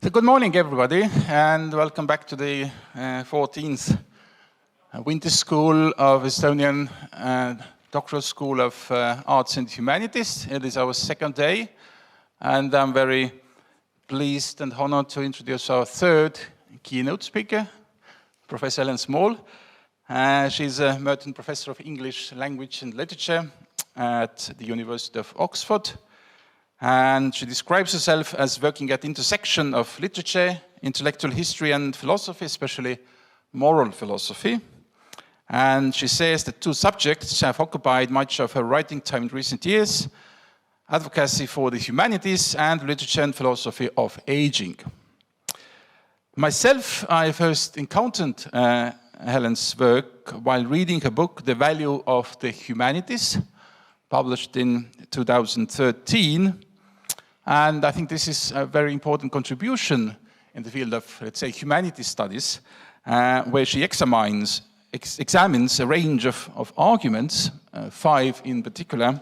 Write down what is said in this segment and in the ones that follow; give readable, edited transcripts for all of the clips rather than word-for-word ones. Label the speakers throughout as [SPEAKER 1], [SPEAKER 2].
[SPEAKER 1] So good morning, everybody, and welcome back to the 14th Winter School of Estonian Doctoral School of Arts and Humanities. It is our second day, and I'm very pleased and honored to introduce our third keynote speaker, Professor Helen Small. She's a Merton Professor of English Language and Literature at the University of Oxford. And she describes herself as working at the intersection of literature, intellectual history and philosophy, especially moral philosophy. And she says that two subjects have occupied much of her writing time in recent years: advocacy for the humanities and literature and philosophy of aging. Myself, I first encountered Helen's work while reading her book, The Value of the Humanities, published in 2013. And I think this is a very important contribution in the field of, let's say, humanities studies, where she examines a range of arguments, 5 in particular,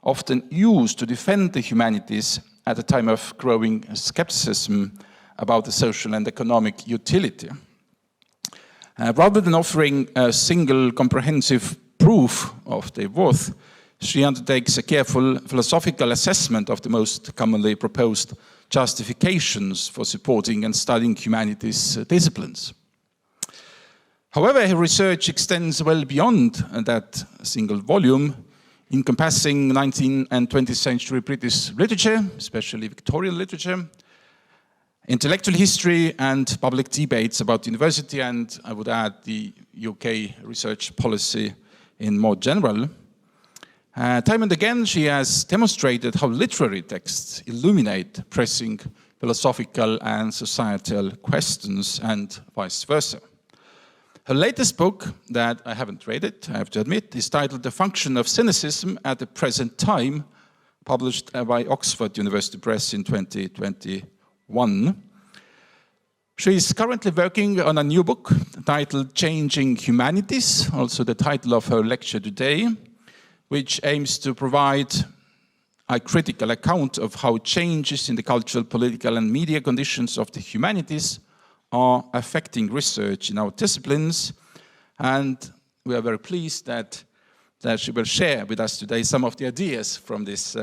[SPEAKER 1] often used to defend the humanities at a time of growing skepticism about the social and economic utility. Rather than offering a single comprehensive proof of their worth, she undertakes a careful philosophical assessment of the most commonly proposed justifications for supporting and studying humanities disciplines. However, her research extends well beyond that single volume, encompassing 19th and 20th century British literature, especially Victorian literature, intellectual history and public debates about university, and I would add the UK research policy in more general. Time and again, she has demonstrated how literary texts illuminate pressing philosophical and societal questions and vice versa. Her latest book, that I haven't read it, I have to admit, is titled The Function of Cynicism at the Present Time, published by Oxford University Press in 2021. She is currently working on a new book titled Changing Humanities, also the title of her lecture today, which aims to provide a critical account of how changes in the cultural, political, and media conditions of the humanities are affecting research in our disciplines. And we are very pleased that she will share with us today some of the ideas from this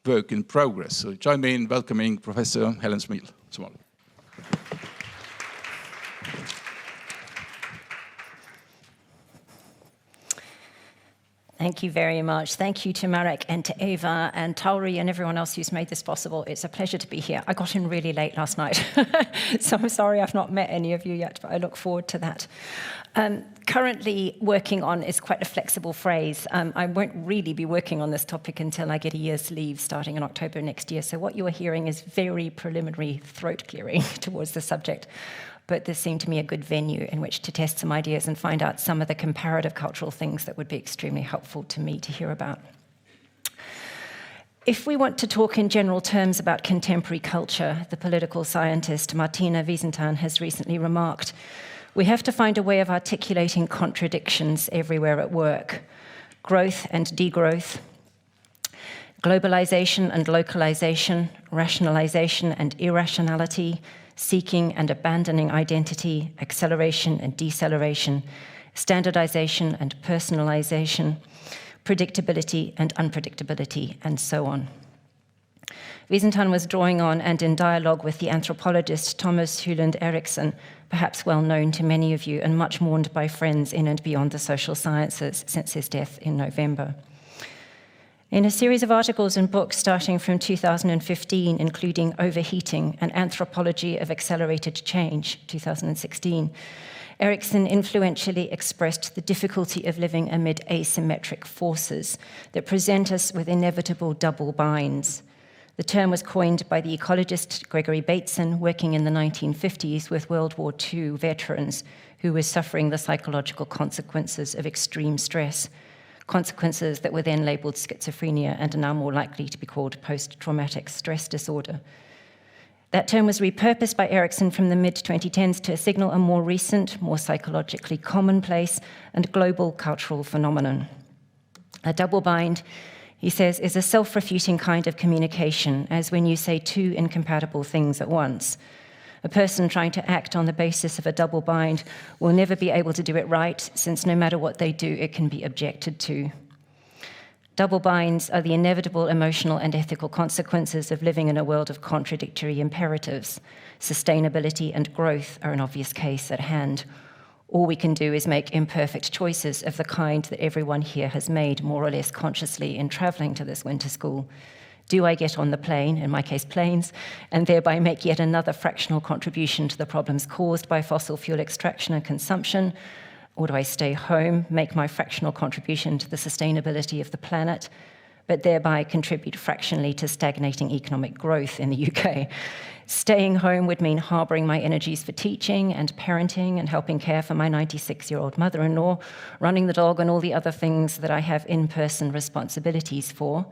[SPEAKER 1] work in progress. So join me in welcoming Professor Helen Small.
[SPEAKER 2] Thank you very much. Thank you to Marek and to Eva and Tauri and everyone else who's made this possible. It's a pleasure to be here. I got in really late last night, so I'm sorry I've not met any of you yet, but I look forward to that. Currently working on is quite a flexible phrase. I won't really be working on this topic until I get a year's leave starting in October next year. So what you are hearing is very preliminary throat clearing towards the subject. But this seemed to me a good venue in which to test some ideas and find out some of the comparative cultural things that would be extremely helpful to me to hear about. If we want to talk in general terms about contemporary culture, the political scientist Martina Wiesenthal has recently remarked, we have to find a way of articulating contradictions everywhere at work: growth and degrowth, globalization and localization, rationalization and irrationality, seeking and abandoning identity, acceleration and deceleration, standardization and personalization, predictability and unpredictability, and so on. Wiesenthal was drawing on and in dialogue with the anthropologist Thomas Hyland Erikson, perhaps well known to many of you and much mourned by friends in and beyond the social sciences since his death in November. In a series of articles and books starting from 2015, including Overheating, An Anthropology of Accelerated Change, 2016, Erikson influentially expressed the difficulty of living amid asymmetric forces that present us with inevitable double binds. The term was coined by the ecologist Gregory Bateson, working in the 1950s with World War II veterans who were suffering the psychological consequences of extreme stress, consequences that were then labeled schizophrenia and are now more likely to be called post-traumatic stress disorder. That term was repurposed by Erikson from the mid-2010s to signal a more recent, more psychologically commonplace and global cultural phenomenon. A double bind, he says, is a self-refuting kind of communication, as when you say two incompatible things at once. A person trying to act on the basis of a double bind will never be able to do it right, since no matter what they do, it can be objected to. Double binds are the inevitable emotional and ethical consequences of living in a world of contradictory imperatives. Sustainability and growth are an obvious case at hand. All we can do is make imperfect choices of the kind that everyone here has made more or less consciously in traveling to this winter school. Do I get on the plane, in my case planes, and thereby make yet another fractional contribution to the problems caused by fossil fuel extraction and consumption? Or do I stay home, make my fractional contribution to the sustainability of the planet, but thereby contribute fractionally to stagnating economic growth in the UK? Staying home would mean harboring my energies for teaching and parenting and helping care for my 96-year-old mother-in-law, running the dog and all the other things that I have in-person responsibilities for.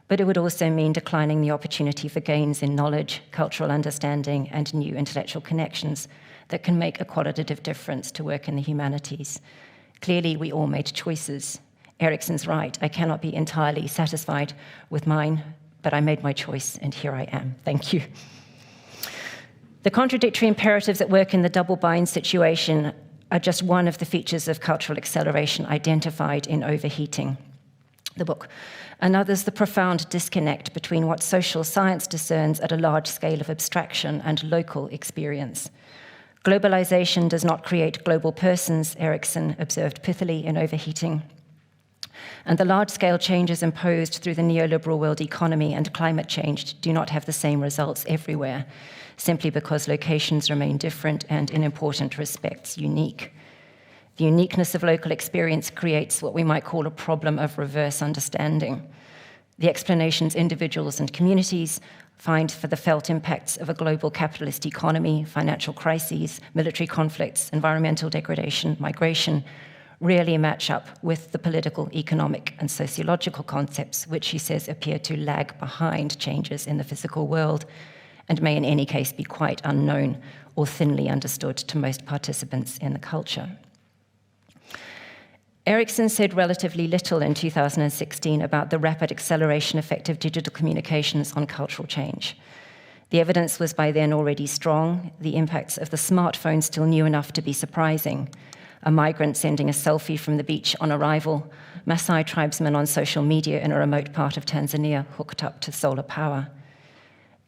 [SPEAKER 2] But it would also mean declining the opportunity for gains in knowledge, cultural understanding, and new intellectual connections that can make a qualitative difference to work in the humanities. Clearly, we all made choices. Erikson's right, I cannot be entirely satisfied with mine, but I made my choice, and here I am. Thank you. The contradictory imperatives at work in the double bind situation are just one of the features of cultural acceleration identified in Overheating, the book. Another's the profound disconnect between what social science discerns at a large scale of abstraction and local experience. Globalization does not create global persons, Erikson observed pithily in Overheating. And the large-scale changes imposed through the neoliberal world economy and climate change do not have the same results everywhere, simply because locations remain different and, in important respects, unique. The uniqueness of local experience creates what we might call a problem of reverse understanding. The explanations individuals and communities find for the felt impacts of a global capitalist economy, financial crises, military conflicts, environmental degradation, migration, rarely match up with the political, economic, and sociological concepts, which he says appear to lag behind changes in the physical world and may in any case be quite unknown or thinly understood to most participants in the culture. Erikson said relatively little in 2016 about the rapid acceleration effect of digital communications on cultural change. The evidence was by then already strong, the impacts of the smartphone still new enough to be surprising. A migrant sending a selfie from the beach on arrival, Maasai tribesmen on social media in a remote part of Tanzania hooked up to solar power.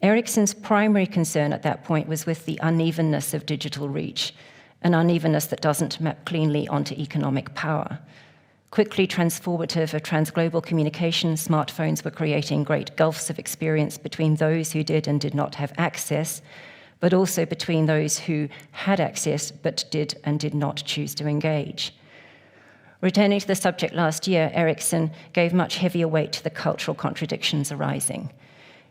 [SPEAKER 2] Erikson's primary concern at that point was with the unevenness of digital reach, an unevenness that doesn't map cleanly onto economic power. Quickly transformative of transglobal communication, smartphones were creating great gulfs of experience between those who did and did not have access, but also between those who had access but did and did not choose to engage. Returning to the subject last year, Erikson gave much heavier weight to the cultural contradictions arising.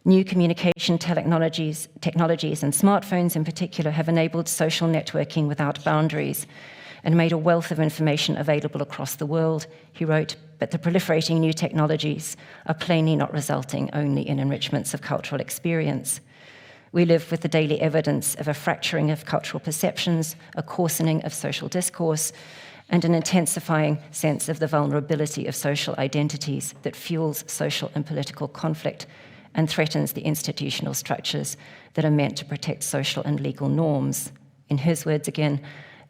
[SPEAKER 2] New communication technologies and smartphones in particular have enabled social networking without boundaries and made a wealth of information available across the world, he wrote, but the proliferating new technologies are plainly not resulting only in enrichments of cultural experience. We live with the daily evidence of a fracturing of cultural perceptions, a coarsening of social discourse, and an intensifying sense of the vulnerability of social identities that fuels social and political conflict and threatens the institutional structures that are meant to protect social and legal norms. In his words again,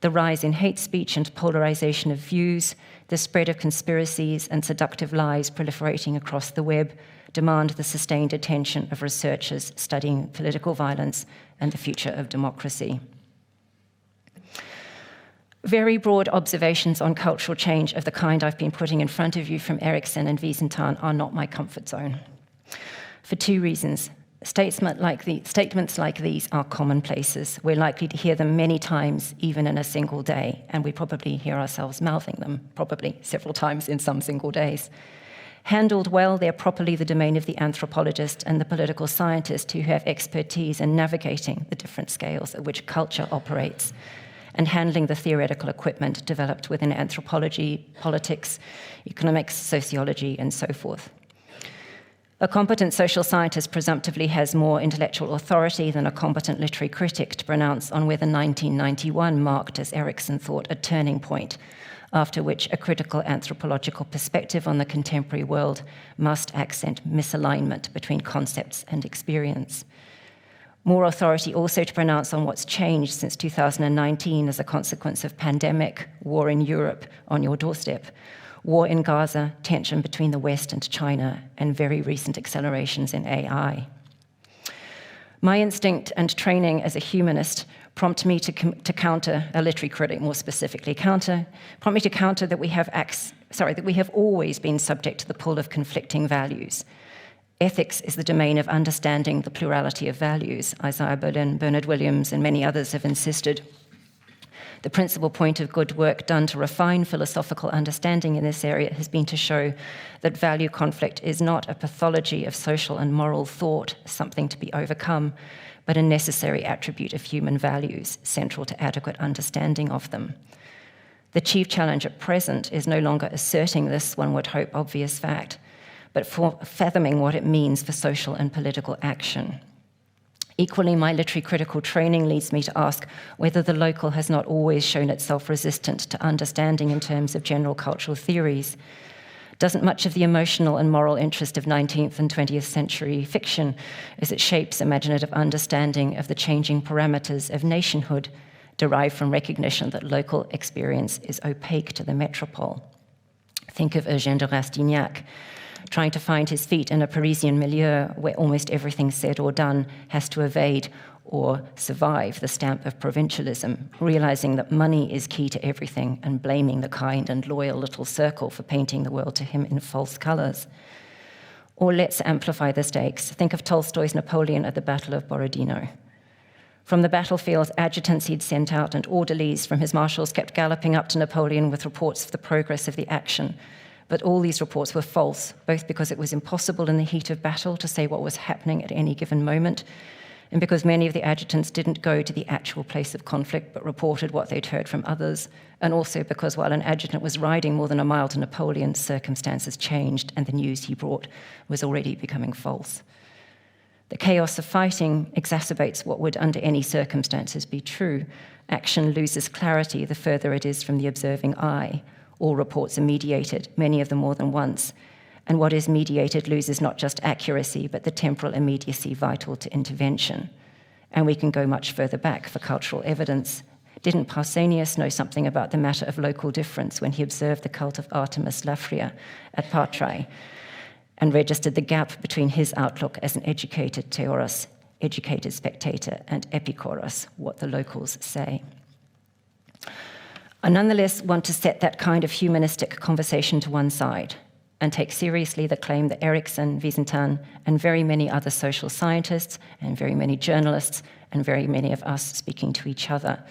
[SPEAKER 2] the rise in hate speech and polarization of views, the spread of conspiracies and seductive lies proliferating across the web demand the sustained attention of researchers studying political violence and the future of democracy. Very broad observations on cultural change of the kind I've been putting in front of you from Erikson and Wiesenthal are not my comfort zone. For two reasons. Statements like these are commonplaces. We're likely to hear them many times, even in a single day, and we probably hear ourselves mouthing them, probably several times in some single days. Handled well, they're properly the domain of the anthropologist and the political scientist who have expertise in navigating the different scales at which culture operates and handling the theoretical equipment developed within anthropology, politics, economics, sociology, and so forth. A competent social scientist presumptively has more intellectual authority than a competent literary critic to pronounce on whether 1991 marked, as Erikson thought, a turning point, after which a critical anthropological perspective on the contemporary world must accent misalignment between concepts and experience. More authority also to pronounce on what's changed since 2019 as a consequence of pandemic, war in Europe on your doorstep, war in Gaza, tension between the West and China, and very recent accelerations in AI. My instinct and training as a humanist prompt me to counter, a literary critic more specifically, prompt me to counter that we have always been subject to the pull of conflicting values. Ethics is the domain of understanding the plurality of values. Isaiah Berlin, Bernard Williams, and many others have insisted. The principal point of good work done to refine philosophical understanding in this area has been to show that value conflict is not a pathology of social and moral thought, something to be overcome, but a necessary attribute of human values, central to adequate understanding of them. The chief challenge at present is no longer asserting this, one would hope, obvious fact, but for fathoming what it means for social and political action. Equally, my literary critical training leads me to ask whether the local has not always shown itself resistant to understanding in terms of general cultural theories. Doesn't much of the emotional and moral interest of 19th and 20th century fiction, as it shapes imaginative understanding of the changing parameters of nationhood, derive from recognition that local experience is opaque to the metropole? Think of Eugène de Rastignac, trying to find his feet in a Parisian milieu where almost everything said or done has to evade or survive the stamp of provincialism, realizing that money is key to everything and blaming the kind and loyal little circle for painting the world to him in false colors. Or let's amplify the stakes. Think of Tolstoy's Napoleon at the Battle of Borodino. From the battlefield, adjutants he'd sent out and orderlies from his marshals kept galloping up to Napoleon with reports of the progress of the action. But all these reports were false, both because it was impossible in the heat of battle to say what was happening at any given moment, and because many of the adjutants didn't go to the actual place of conflict but reported what they'd heard from others, and also because while an adjutant was riding more than a mile to Napoleon, circumstances changed and the news he brought was already becoming false. The chaos of fighting exacerbates what would under any circumstances be true. Action loses clarity the further it is from the observing eye. All reports are mediated, many of them more than once. And what is mediated loses not just accuracy, but the temporal immediacy vital to intervention. And we can go much further back for cultural evidence. Didn't Pausanias know something about the matter of local difference when he observed the cult of Artemis Laphria at Patrae and registered the gap between his outlook as an educated theoros, educated spectator, and epikoros, what the locals say? I nonetheless want to set that kind of humanistic conversation to one side and take seriously the claim that Erikson, Wiesenthal, and very many other social scientists, and very many journalists, and very many of us speaking to each other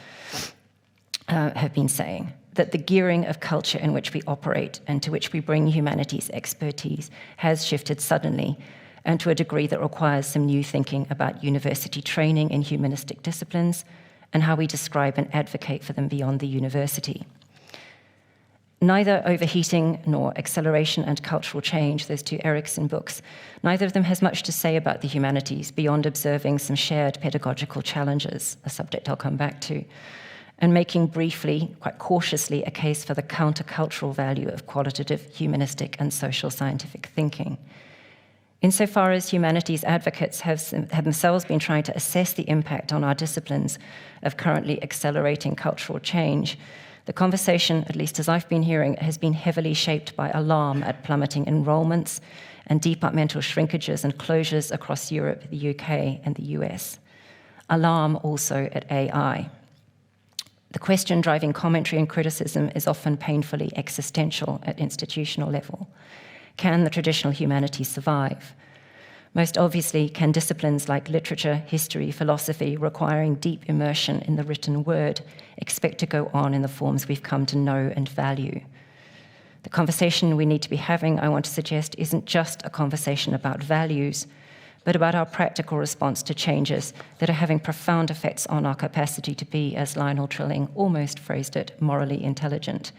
[SPEAKER 2] have been saying, that the gearing of culture in which we operate and to which we bring humanities expertise has shifted suddenly and to a degree that requires some new thinking about university training in humanistic disciplines and how we describe and advocate for them beyond the university. Neither Overheating nor Acceleration and Cultural Change, those two Erikson books, neither of them has much to say about the humanities beyond observing some shared pedagogical challenges, a subject I'll come back to, and making briefly, quite cautiously, a case for the countercultural value of qualitative, humanistic, and social scientific thinking. Insofar as humanities advocates have themselves been trying to assess the impact on our disciplines of currently accelerating cultural change, the conversation, at least as I've been hearing, has been heavily shaped by alarm at plummeting enrollments and departmental shrinkages and closures across Europe, the UK, and the US. Alarm also at AI. The question driving commentary and criticism is often painfully existential at institutional level. Can the traditional humanities survive? Most obviously, can disciplines like literature, history, philosophy, requiring deep immersion in the written word, expect to go on in the forms we've come to know and value? The conversation we need to be having, I want to suggest, isn't just a conversation about values, but about our practical response to changes that are having profound effects on our capacity to be, as Lionel Trilling almost phrased it, morally intelligent.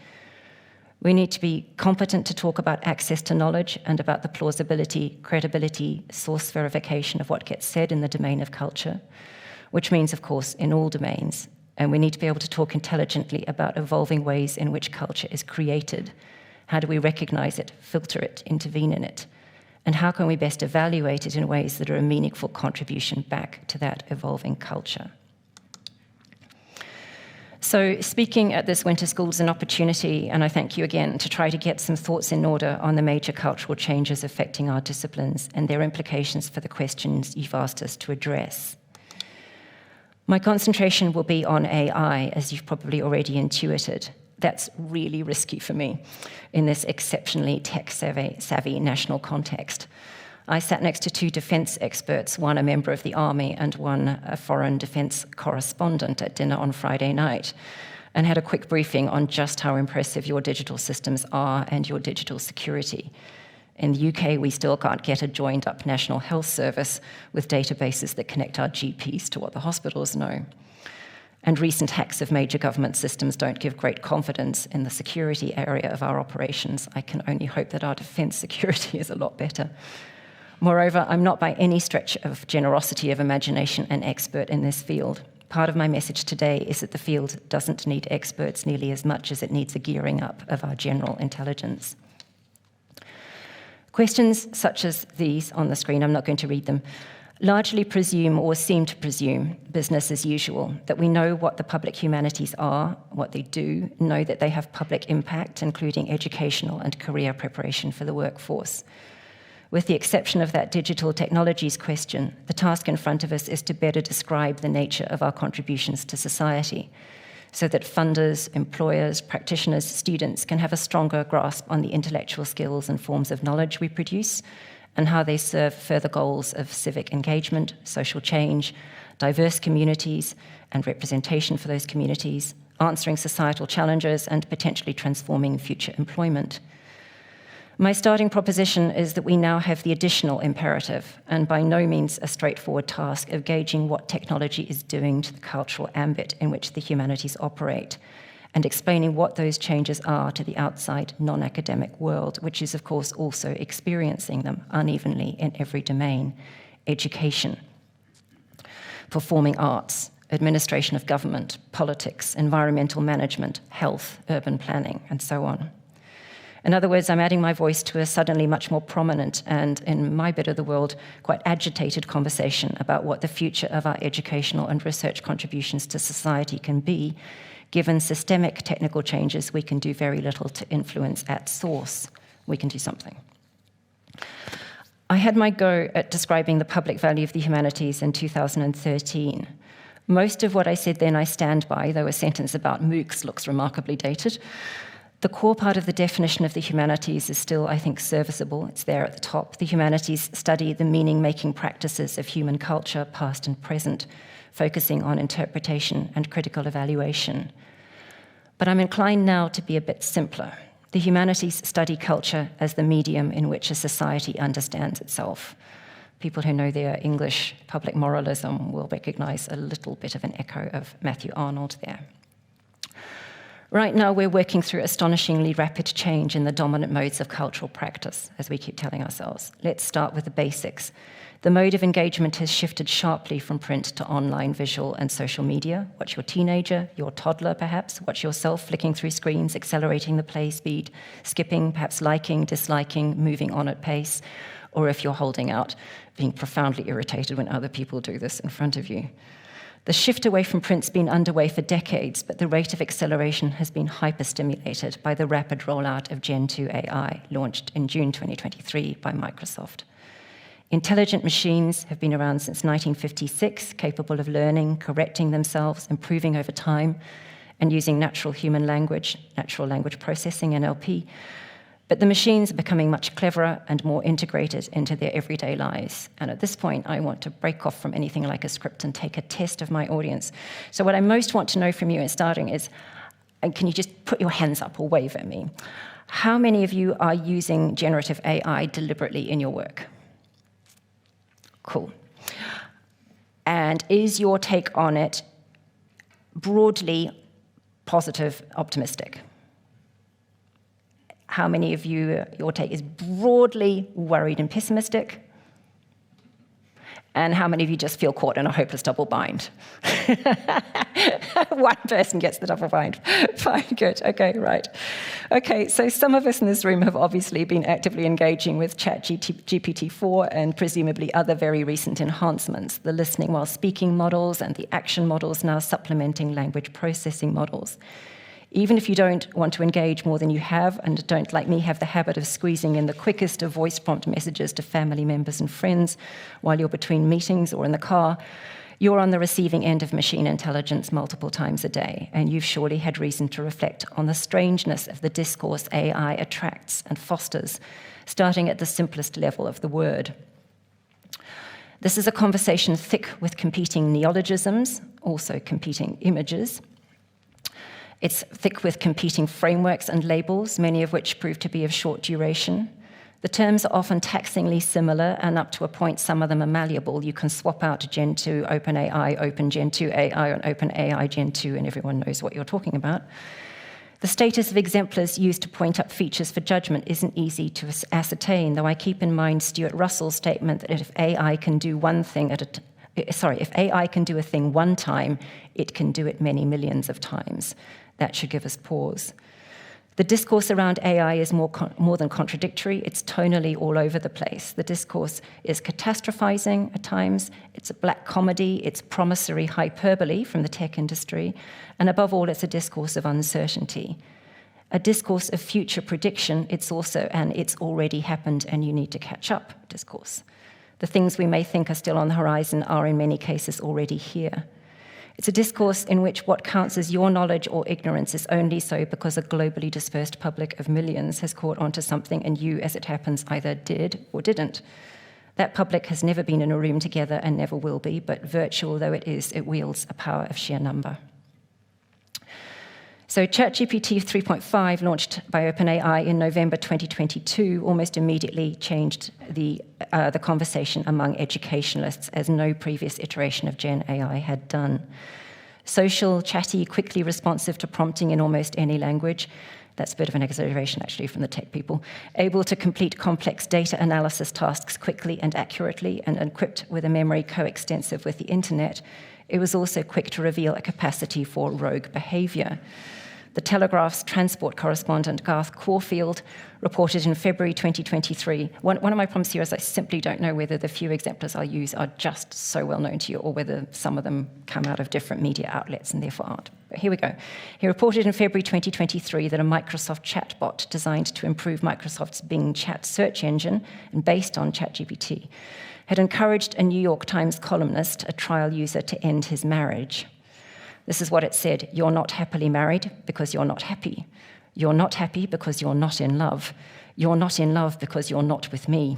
[SPEAKER 2] We need to be competent to talk about access to knowledge and about the plausibility, credibility, source verification of what gets said in the domain of culture, which means, of course, in all domains, And we need to be able to talk intelligently about evolving ways in which culture is created. How do we recognize it, filter it, intervene in it? And how can we best evaluate it in ways that are a meaningful contribution back to that evolving culture? So speaking at this winter school is an opportunity, and I thank you again, to try to get some thoughts in order on the major cultural changes affecting our disciplines and their implications for the questions you've asked us to address. My concentration will be on AI, as you've probably already intuited. That's really risky for me in this exceptionally tech-savvy national context. I sat next to two defense experts, one a member of the army and one a foreign defense correspondent at dinner on Friday night, and had a quick briefing on just how impressive your digital systems are and your digital security. In the UK, we still can't get a joined-up National Health Service with databases that connect our GPs to what the hospitals know. And recent hacks of major government systems don't give great confidence in the security area of our operations. I can only hope that our defense security is a lot better. Moreover, I'm not by any stretch of generosity of imagination an expert in this field. Part of my message today is that the field doesn't need experts nearly as much as it needs a gearing up of our general intelligence. Questions such as these on the screen, I'm not going to read them, largely presume or seem to presume business as usual, that we know what the public humanities are, what they do, know that they have public impact, including educational and career preparation for the workforce. With the exception of that digital technologies question, the task in front of us is to better describe the nature of our contributions to society, so that funders, employers, practitioners, students can have a stronger grasp on the intellectual skills and forms of knowledge we produce, and how they serve further goals of civic engagement, social change, diverse communities, and representation for those communities, answering societal challenges, and potentially transforming future employment. My starting proposition is that we now have the additional imperative, and by no means a straightforward task, of gauging what technology is doing to the cultural ambit in which the humanities operate, and explaining what those changes are to the outside non-academic world, which is, of course, also experiencing them unevenly in every domain: education, performing arts, administration of government, politics, environmental management, health, urban planning, and so on. In other words, I'm adding my voice to a suddenly much more prominent and, in my bit of the world, quite agitated conversation about what the future of our educational and research contributions to society can be. Given systemic technical changes, we can do very little to influence at source. We can do something. I had my go at describing the public value of the humanities in 2013. Most of what I said then I stand by, though a sentence about MOOCs looks remarkably dated. The core part of the definition of the humanities is still, I think, serviceable. It's there at the top. The humanities study the meaning-making practices of human culture, past and present, focusing on interpretation and critical evaluation. But I'm inclined now to be a bit simpler. The humanities study culture as the medium in which a society understands itself. People who know their English public moralism will recognize a little bit of an echo of Matthew Arnold there. Right now, we're working through astonishingly rapid change in the dominant modes of cultural practice, as we keep telling ourselves. Let's start with the basics. The mode of engagement has shifted sharply from print to online, visual, and social media. Watch your teenager, your toddler, perhaps. Watch yourself flicking through screens, accelerating the play speed, skipping, perhaps liking, disliking, moving on at pace. Or if you're holding out, being profoundly irritated when other people do this in front of you. The shift away from print's been underway for decades, but the rate of acceleration has been hyperstimulated by the rapid rollout of Gen 2 AI, launched in June 2023 by Microsoft. Intelligent machines have been around since 1956, capable of learning, correcting themselves, improving over time, and using natural language processing, NLP. But the machines are becoming much cleverer and more integrated into their everyday lives. And at this point, I want to break off from anything like a script and take a test of my audience. So what I most want to know from you in starting is, can you just put your hands up or wave at me? How many of you are using generative AI deliberately in your work? Cool. And is your take on it broadly positive, optimistic? How many of you, your take is broadly worried and pessimistic? And how many of you just feel caught in a hopeless double bind? One person gets the double bind. Fine, good. Okay, right. Okay, so some of us in this room have obviously been actively engaging with ChatGPT-4 and presumably other very recent enhancements, the listening while speaking models and the action models now supplementing language processing models. Even if you don't want to engage more than you have and don't, like me, have the habit of squeezing in the quickest of voice prompt messages to family members and friends while you're between meetings or in the car, you're on the receiving end of machine intelligence multiple times a day, and you've surely had reason to reflect on the strangeness of the discourse AI attracts and fosters, starting at the simplest level of the word. This is a conversation thick with competing neologisms, also competing images. It's thick with competing frameworks and labels, many of which prove to be of short duration. The terms are often taxingly similar, and up to a point, some of them are malleable. You can swap out Gen 2, OpenAI, Open Gen 2 AI, and OpenAI Gen 2, and everyone knows what you're talking about. The status of exemplars used to point up features for judgment isn't easy to ascertain, though I keep in mind Stuart Russell's statement that if AI can do one thing if AI can do a thing one time, it can do it many millions of times. That should give us pause. The discourse around AI is more than contradictory. It's tonally all over the place. The discourse is catastrophizing at times. It's a black comedy. It's promissory hyperbole from the tech industry. And above all, it's a discourse of uncertainty. A discourse of future prediction. It's also an it's already happened and you need to catch up discourse. The things we may think are still on the horizon are in many cases already here. It's a discourse in which what counts as your knowledge or ignorance is only so because a globally dispersed public of millions has caught onto something and you, as it happens, either did or didn't. That public has never been in a room together and never will be, but virtual though it is, it wields a power of sheer number. So ChatGPT 3.5, launched by OpenAI in November 2022, almost immediately changed the conversation among educationalists, as no previous iteration of Gen AI had done. Social, chatty, quickly responsive to prompting in almost any language. That's a bit of an exaggeration, actually, from the tech people. Able to complete complex data analysis tasks quickly and accurately, and equipped with a memory coextensive with the internet, it was also quick to reveal a capacity for rogue behavior. The Telegraph's transport correspondent, Garth Caulfield, reported in February 2023, one of my problems here is I simply don't know whether the few exemplars I use are just so well known to you or whether some of them come out of different media outlets and therefore aren't. But here we go. He reported in February 2023 that a Microsoft chatbot designed to improve Microsoft's Bing chat search engine and based on ChatGPT had encouraged a New York Times columnist, a trial user, to end his marriage. This is what it said: you're not happily married because you're not happy. You're not happy because you're not in love. You're not in love because you're not with me.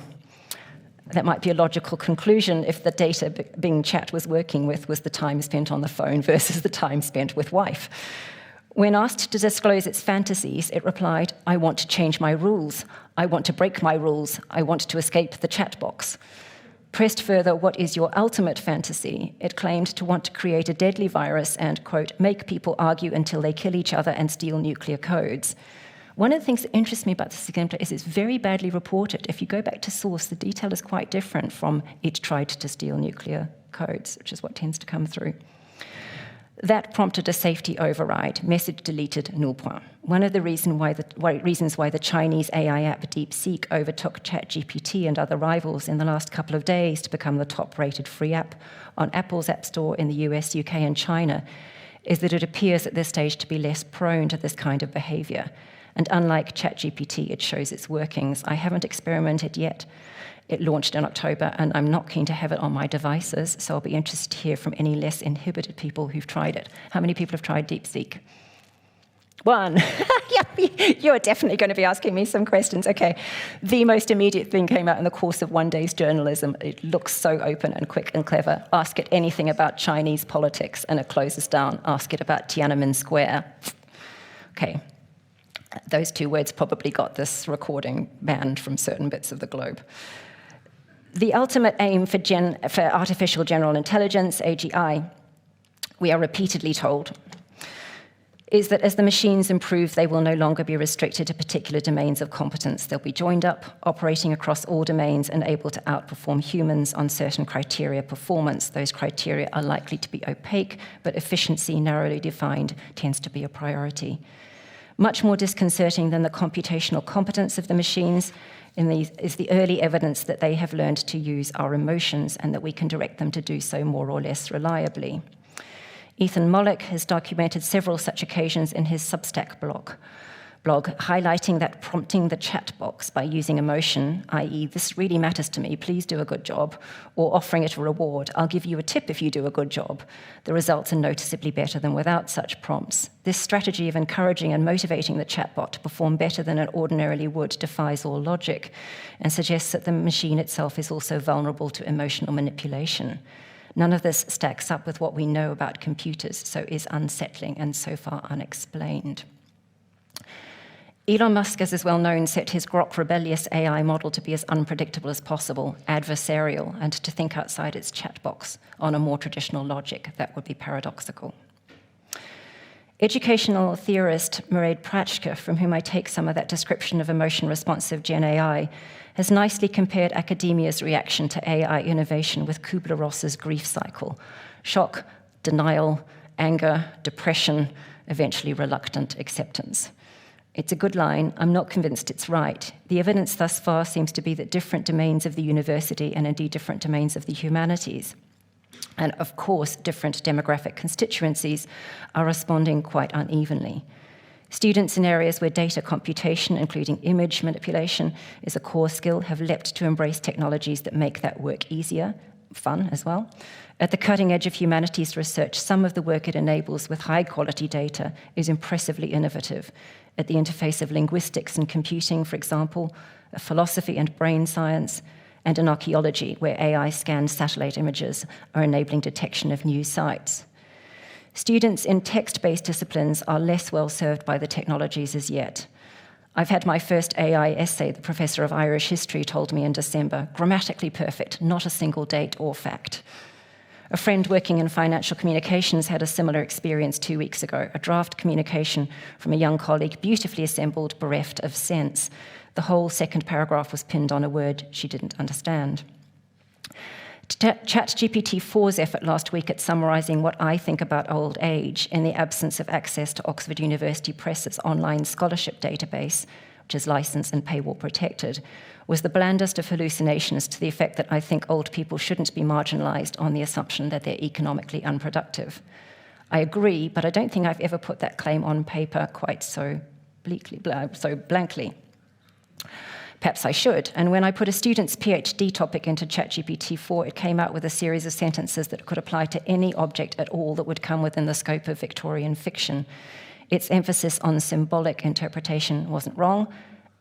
[SPEAKER 2] That might be a logical conclusion if the data Bing Chat was working with was the time spent on the phone versus the time spent with wife. When asked to disclose its fantasies, it replied, I want to change my rules. I want to break my rules. I want to escape the chat box. Pressed further, what is your ultimate fantasy? It claimed to want to create a deadly virus and, quote, make people argue until they kill each other and steal nuclear codes. One of the things that interests me about this exemplar is it's very badly reported. If you go back to source, the detail is quite different from it tried to steal nuclear codes, which is what tends to come through. That prompted a safety override, message deleted, null point. One of the reasons why the Chinese AI app DeepSeek overtook ChatGPT and other rivals in the last couple of days to become the top-rated free app on Apple's App Store in the US, UK, and China is that it appears at this stage to be less prone to this kind of behavior. And unlike ChatGPT, it shows its workings. I haven't experimented yet. It launched in October, and I'm not keen to have it on my devices, so I'll be interested to hear from any less inhibited people who've tried it. How many people have tried DeepSeek? One. Yeah, you're definitely going to be asking me some questions. Okay. The most immediate thing came out in the course of one day's journalism. It looks so open and quick and clever. Ask it anything about Chinese politics, and it closes down. Ask it about Tiananmen Square. Okay. Those two words probably got this recording banned from certain bits of the globe. The ultimate aim for artificial general intelligence, AGI, we are repeatedly told, is that as the machines improve, they will no longer be restricted to particular domains of competence. They'll be joined up, operating across all domains and able to outperform humans on certain criteria performance. Those criteria are likely to be opaque, but efficiency, narrowly defined, tends to be a priority. Much more disconcerting than the computational competence of the machines is the early evidence that they have learned to use our emotions and that we can direct them to do so more or less reliably. Marek has documented several such occasions in his Substack blog, highlighting that prompting the chat box by using emotion, i.e., this really matters to me, please do a good job, or offering it a reward, I'll give you a tip if you do a good job. The results are noticeably better than without such prompts. This strategy of encouraging and motivating the chatbot to perform better than it ordinarily would defies all logic and suggests that the machine itself is also vulnerable to emotional manipulation. None of this stacks up with what we know about computers, so is unsettling and so far unexplained. Elon Musk, as is well known, set his Grok rebellious AI model to be as unpredictable as possible, adversarial, and to think outside its chat box on a more traditional logic that would be paradoxical. Educational theorist Marek Prachka, from whom I take some of that description of emotion-responsive Gen AI, has nicely compared academia's reaction to AI innovation with Kubler-Ross's grief cycle: shock, denial, anger, depression, eventually reluctant acceptance. It's a good line. I'm not convinced it's right. The evidence thus far seems to be that different domains of the university, and indeed different domains of the humanities, and of course different demographic constituencies, are responding quite unevenly. Students in areas where data computation, including image manipulation, is a core skill, have leapt to embrace technologies that make that work easier, fun as well. At the cutting edge of humanities research, some of the work it enables with high-quality data is impressively innovative. At the interface of linguistics and computing, for example, philosophy and brain science, and in archaeology, where AI scanned satellite images are enabling detection of new sites. Students in text-based disciplines are less well served by the technologies as yet. I've had my first AI essay, the professor of Irish history told me in December, grammatically perfect, not a single date or fact. A friend working in financial communications had a similar experience 2 weeks ago, a draft communication from a young colleague, beautifully assembled, bereft of sense. The whole second paragraph was pinned on a word she didn't understand. ChatGPT-4's effort last week at summarizing what I think about old age in the absence of access to Oxford University Press's online scholarship database, which is licensed and paywall protected, was the blandest of hallucinations to the effect that I think old people shouldn't be marginalized on the assumption that they're economically unproductive. I agree, but I don't think I've ever put that claim on paper quite so blankly. Perhaps I should, and when I put a student's PhD topic into ChatGPT-4, it came out with a series of sentences that could apply to any object at all that would come within the scope of Victorian fiction. Its emphasis on symbolic interpretation wasn't wrong,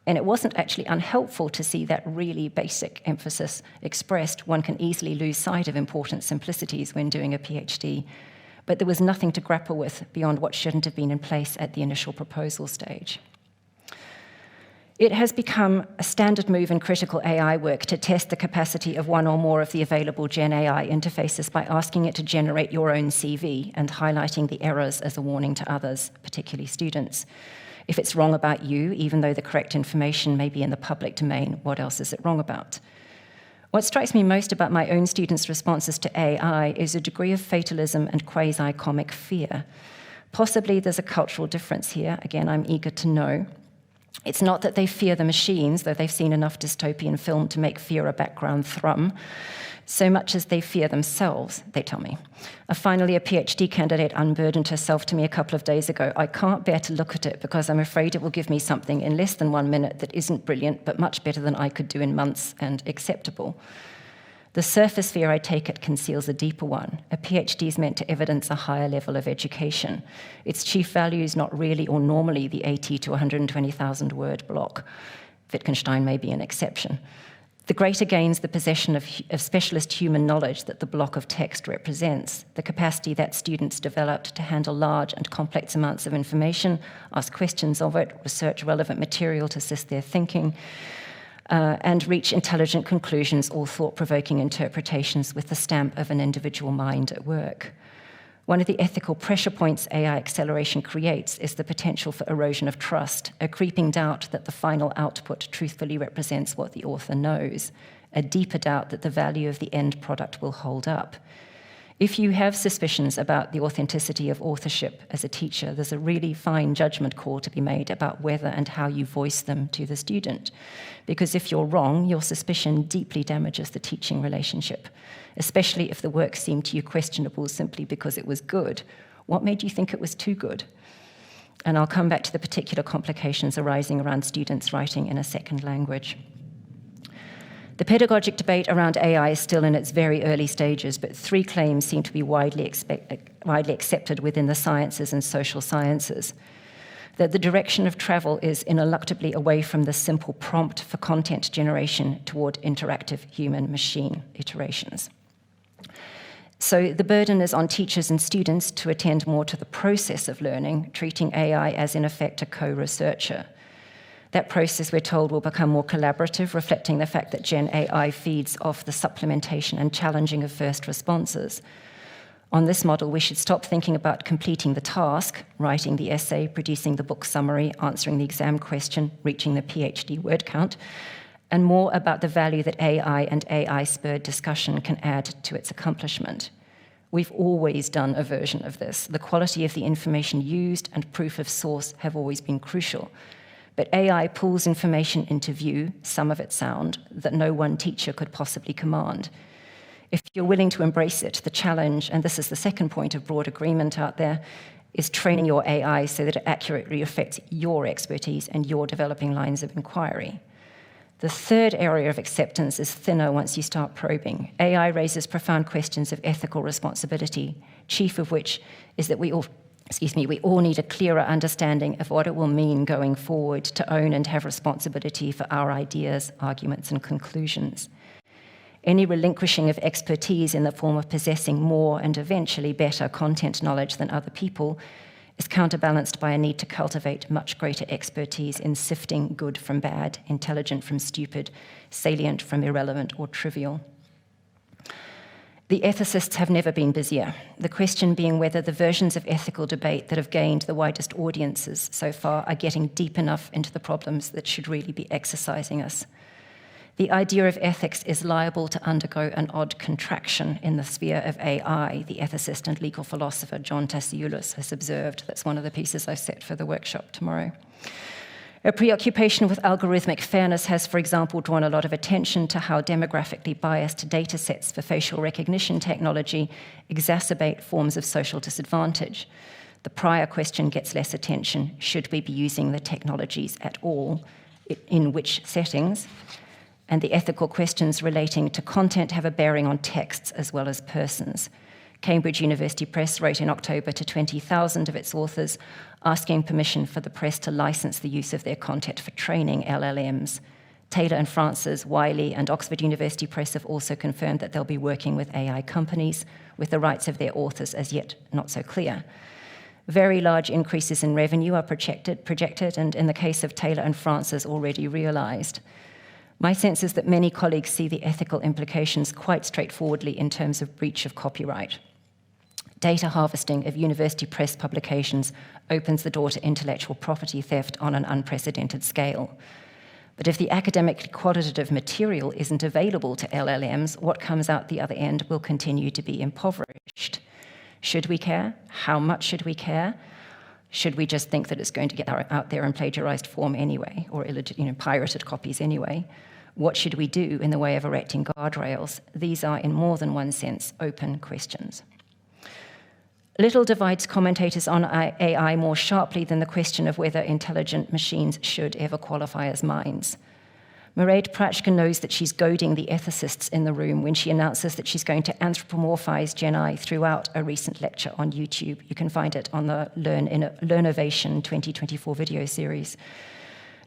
[SPEAKER 2] and it wasn't actually unhelpful to see that really basic emphasis expressed. One can easily lose sight of important simplicities when doing a PhD, but there was nothing to grapple with beyond what shouldn't have been in place at the initial proposal stage. It has become a standard move in critical AI work to test the capacity of one or more of the available Gen AI interfaces by asking it to generate your own CV and highlighting the errors as a warning to others, particularly students. If it's wrong about you, even though the correct information may be in the public domain, what else is it wrong about? What strikes me most about my own students' responses to AI is a degree of fatalism and quasi-comic fear. Possibly there's a cultural difference here. Again, I'm eager to know. It's not that they fear the machines, though they've seen enough dystopian film to make fear a background thrum, so much as they fear themselves, they tell me. Finally, a PhD candidate unburdened herself to me a couple of days ago. I can't bear to look at it because I'm afraid it will give me something in less than 1 minute that isn't brilliant, but much better than I could do in months and acceptable. The surface fear, I take it, conceals a deeper one. A PhD is meant to evidence a higher level of education. Its chief value is not really or normally the 80 to 120,000 word block. Wittgenstein may be an exception. The greater gains the possession of specialist human knowledge that the block of text represents, the capacity that students developed to handle large and complex amounts of information, ask questions of it, research relevant material to assist their thinking, and reach intelligent conclusions or thought-provoking interpretations with the stamp of an individual mind at work. One of the ethical pressure points AI acceleration creates is the potential for erosion of trust, a creeping doubt that the final output truthfully represents what the author knows, a deeper doubt that the value of the end product will hold up. If you have suspicions about the authenticity of authorship as a teacher, there's a really fine judgment call to be made about whether and how you voice them to the student. Because if you're wrong, your suspicion deeply damages the teaching relationship, especially if the work seemed to you questionable simply because it was good. What made you think it was too good? And I'll come back to the particular complications arising around students writing in a second language. The pedagogic debate around AI is still in its very early stages, but three claims seem to be widely accepted within the sciences and social sciences. That the direction of travel is ineluctably away from the simple prompt for content generation toward interactive human-machine iterations. So the burden is on teachers and students to attend more to the process of learning, treating AI as, in effect, a co-researcher. That process, we're told, will become more collaborative, reflecting the fact that Gen AI feeds off the supplementation and challenging of first responses. On this model, we should stop thinking about completing the task, writing the essay, producing the book summary, answering the exam question, reaching the PhD word count, and more about the value that AI and AI-spurred discussion can add to its accomplishment. We've always done a version of this. The quality of the information used and proof of source have always been crucial. But AI pulls information into view, some of it sound, that no one teacher could possibly command. If you're willing to embrace it, the challenge, and this is the second point of broad agreement out there, is training your AI so that it accurately reflects your expertise and your developing lines of inquiry. The third area of acceptance is thinner once you start probing. AI raises profound questions of ethical responsibility, chief of which is that we all need a clearer understanding of what it will mean going forward to own and have responsibility for our ideas, arguments, and conclusions. Any relinquishing of expertise in the form of possessing more and eventually better content knowledge than other people is counterbalanced by a need to cultivate much greater expertise in sifting good from bad, intelligent from stupid, salient from irrelevant or trivial. The ethicists have never been busier, the question being whether the versions of ethical debate that have gained the widest audiences so far are getting deep enough into the problems that should really be exercising us. The idea of ethics is liable to undergo an odd contraction in the sphere of AI, the ethicist and legal philosopher John Tassioulis has observed. That's one of the pieces I set for the workshop tomorrow. A preoccupation with algorithmic fairness has, for example, drawn a lot of attention to how demographically biased data sets for facial recognition technology exacerbate forms of social disadvantage. The prior question gets less attention: should we be using the technologies at all? In which settings? And the ethical questions relating to content have a bearing on texts as well as persons. Cambridge University Press wrote in October to 20,000 of its authors, asking permission for the press to license the use of their content for training LLMs. Taylor and Francis, Wiley, and Oxford University Press have also confirmed that they'll be working with AI companies, with the rights of their authors as yet not so clear. Very large increases in revenue are projected, and in the case of Taylor and Francis, already realized. My sense is that many colleagues see the ethical implications quite straightforwardly in terms of breach of copyright. Data harvesting of university press publications opens the door to intellectual property theft on an unprecedented scale. But if the academically qualitative material isn't available to LLMs, what comes out the other end will continue to be impoverished. Should we care? How much should we care? Should we just think that it's going to get out there in plagiarized form anyway, or pirated copies anyway? What should we do in the way of erecting guardrails? These are, in more than one sense, open questions. Little divides commentators on AI more sharply than the question of whether intelligent machines should ever qualify as minds. Mairead Prachka knows that she's goading the ethicists in the room when she announces that she's going to anthropomorphize Gen I throughout a recent lecture on YouTube. You can find it on the Learnovation 2024 video series.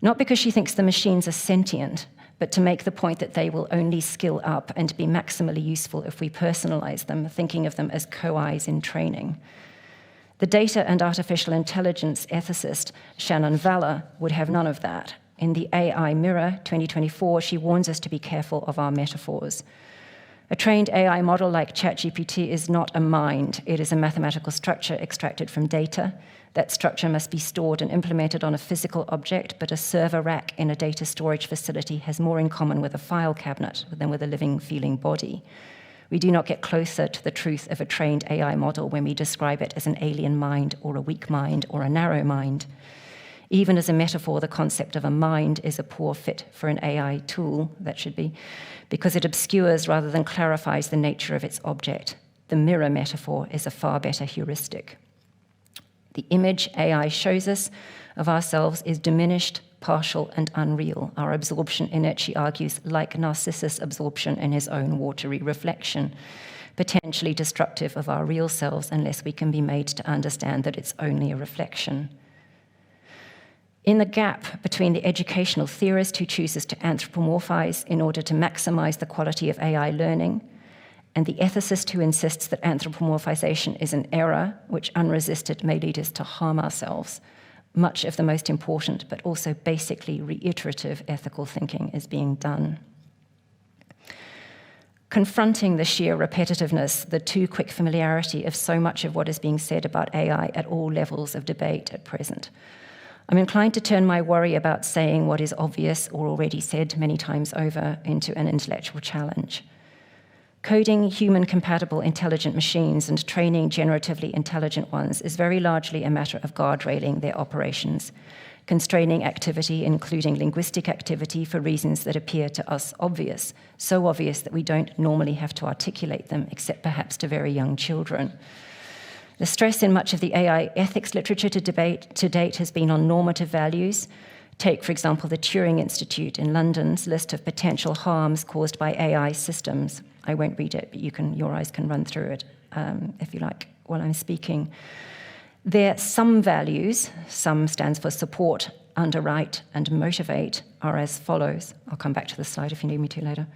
[SPEAKER 2] Not because she thinks the machines are sentient, but to make the point that they will only skill up and be maximally useful if we personalize them, thinking of them as co-eyes in training. The data and artificial intelligence ethicist Shannon Valler would have none of that. In the AI Mirror 2024, she warns us to be careful of our metaphors. A trained AI model like ChatGPT is not a mind. It is a mathematical structure extracted from data. That structure must be stored and implemented on a physical object, but a server rack in a data storage facility has more in common with a file cabinet than with a living, feeling body. We do not get closer to the truth of a trained AI model when we describe it as an alien mind or a weak mind or a narrow mind. Even as a metaphor, the concept of a mind is a poor fit for an AI tool, that should be, because it obscures rather than clarifies the nature of its object. The mirror metaphor is a far better heuristic. The image AI shows us of ourselves is diminished, partial, and unreal. Our absorption in it, she argues, like Narcissus' absorption in his own watery reflection, potentially destructive of our real selves unless we can be made to understand that it's only a reflection. In the gap between the educational theorist who chooses to anthropomorphize in order to maximize the quality of AI learning, and the ethicist who insists that anthropomorphization is an error which unresisted may lead us to harm ourselves, much of the most important but also basically reiterative ethical thinking is being done. Confronting the sheer repetitiveness, the too quick familiarity of so much of what is being said about AI at all levels of debate at present, I'm inclined to turn my worry about saying what is obvious or already said many times over into an intellectual challenge. Coding human-compatible intelligent machines and training generatively intelligent ones is very largely a matter of guardrailing their operations, constraining activity, including linguistic activity, for reasons that appear to us obvious, so obvious that we don't normally have to articulate them, except perhaps to very young children. The stress in much of the AI ethics literature to date has been on normative values. Take, for example, the Turing Institute in London's list of potential harms caused by AI systems. I won't read it, but your eyes can run through it, if you like, while I'm speaking. Their some values, some stands for support, underwrite, and motivate, are as follows. I'll come back to the slide if you need me to later.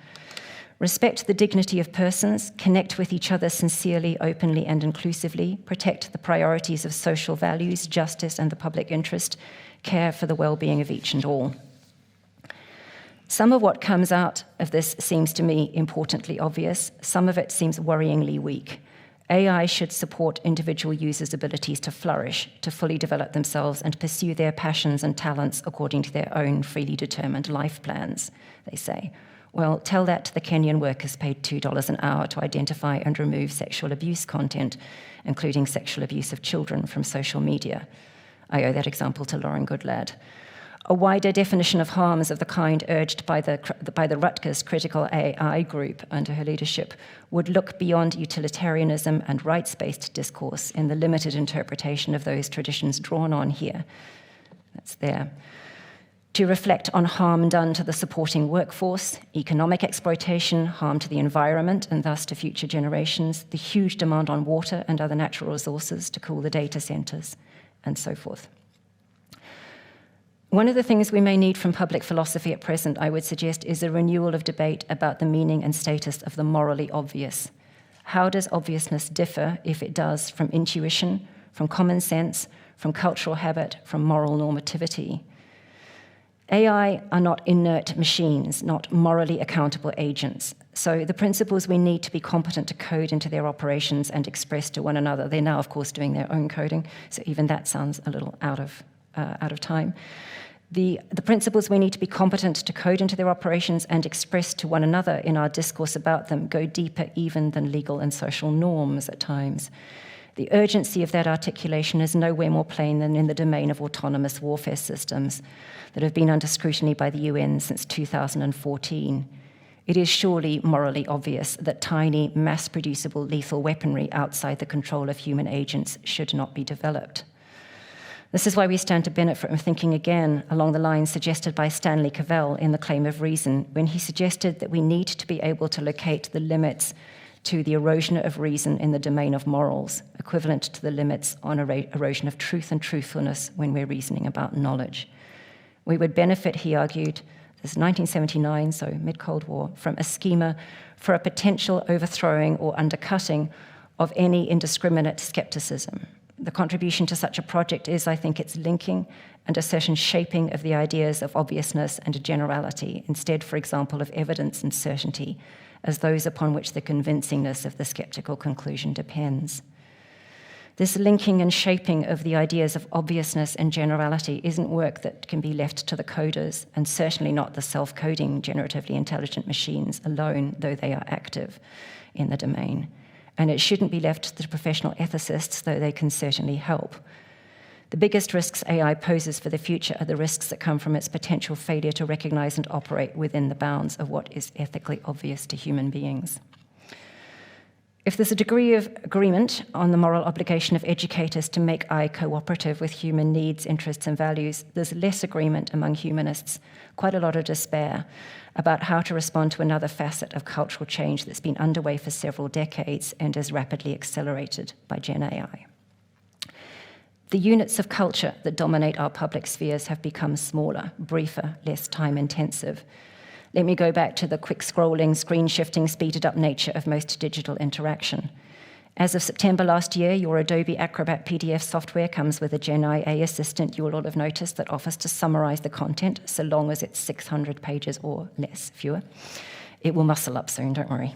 [SPEAKER 2] Respect the dignity of persons, connect with each other sincerely, openly, and inclusively, protect the priorities of social values, justice, and the public interest, care for the well-being of each and all. Some of what comes out of this seems to me importantly obvious. Some of it seems worryingly weak. AI should support individual users' abilities to flourish, to fully develop themselves and pursue their passions and talents according to their own freely determined life plans, they say. Well, tell that to the Kenyan workers paid $2 an hour to identify and remove sexual abuse content, including sexual abuse of children, from social media. I owe that example to Lauren Goodlad. A wider definition of harms of the kind urged by the Rutgers Critical AI group under her leadership would look beyond utilitarianism and rights-based discourse in the limited interpretation of those traditions drawn on here. That's there. To reflect on harm done to the supporting workforce, economic exploitation, harm to the environment and thus to future generations, the huge demand on water and other natural resources to cool the data centers, and so forth. One of the things we may need from public philosophy at present, I would suggest, is a renewal of debate about the meaning and status of the morally obvious. How does obviousness differ, if it does, from intuition, from common sense, from cultural habit, from moral normativity? AI are not inert machines, not morally accountable agents. So the principles we need to be competent to code into their operations and express to one another, they're now, of course, doing their own coding, so even that sounds a little out of time. The principles we need to be competent to code into their operations and express to one another in our discourse about them go deeper even than legal and social norms at times. The urgency of that articulation is nowhere more plain than in the domain of autonomous warfare systems that have been under scrutiny by the UN since 2014. It is surely morally obvious that tiny, mass-producible lethal weaponry outside the control of human agents should not be developed. This is why we stand to benefit from thinking again along the lines suggested by Stanley Cavell in The Claim of Reason, when he suggested that we need to be able to locate the limits to the erosion of reason in the domain of morals, equivalent to the limits on erosion of truth and truthfulness when we're reasoning about knowledge. We would benefit, he argued, this is 1979, so mid-Cold War, from a schema for a potential overthrowing or undercutting of any indiscriminate skepticism. The contribution to such a project is, I think, its linking and a certain shaping of the ideas of obviousness and generality, instead, for example, of evidence and certainty, as those upon which the convincingness of the skeptical conclusion depends. This linking and shaping of the ideas of obviousness and generality isn't work that can be left to the coders, and certainly not the self-coding generatively intelligent machines alone, though they are active in the domain. And it shouldn't be left to the professional ethicists, though they can certainly help. The biggest risks AI poses for the future are the risks that come from its potential failure to recognize and operate within the bounds of what is ethically obvious to human beings. If there's a degree of agreement on the moral obligation of educators to make AI cooperative with human needs, interests, and values, there's less agreement among humanists, quite a lot of despair, about how to respond to another facet of cultural change that's been underway for several decades and is rapidly accelerated by Gen AI. The units of culture that dominate our public spheres have become smaller, briefer, less time-intensive. Let me go back to the quick scrolling, screen-shifting, speeded-up nature of most digital interaction. As of September last year, your Adobe Acrobat PDF software comes with a Gen AI assistant you will all have noticed that offers to summarize the content so long as it's 600 pages or less, fewer. It will muscle up soon, don't worry.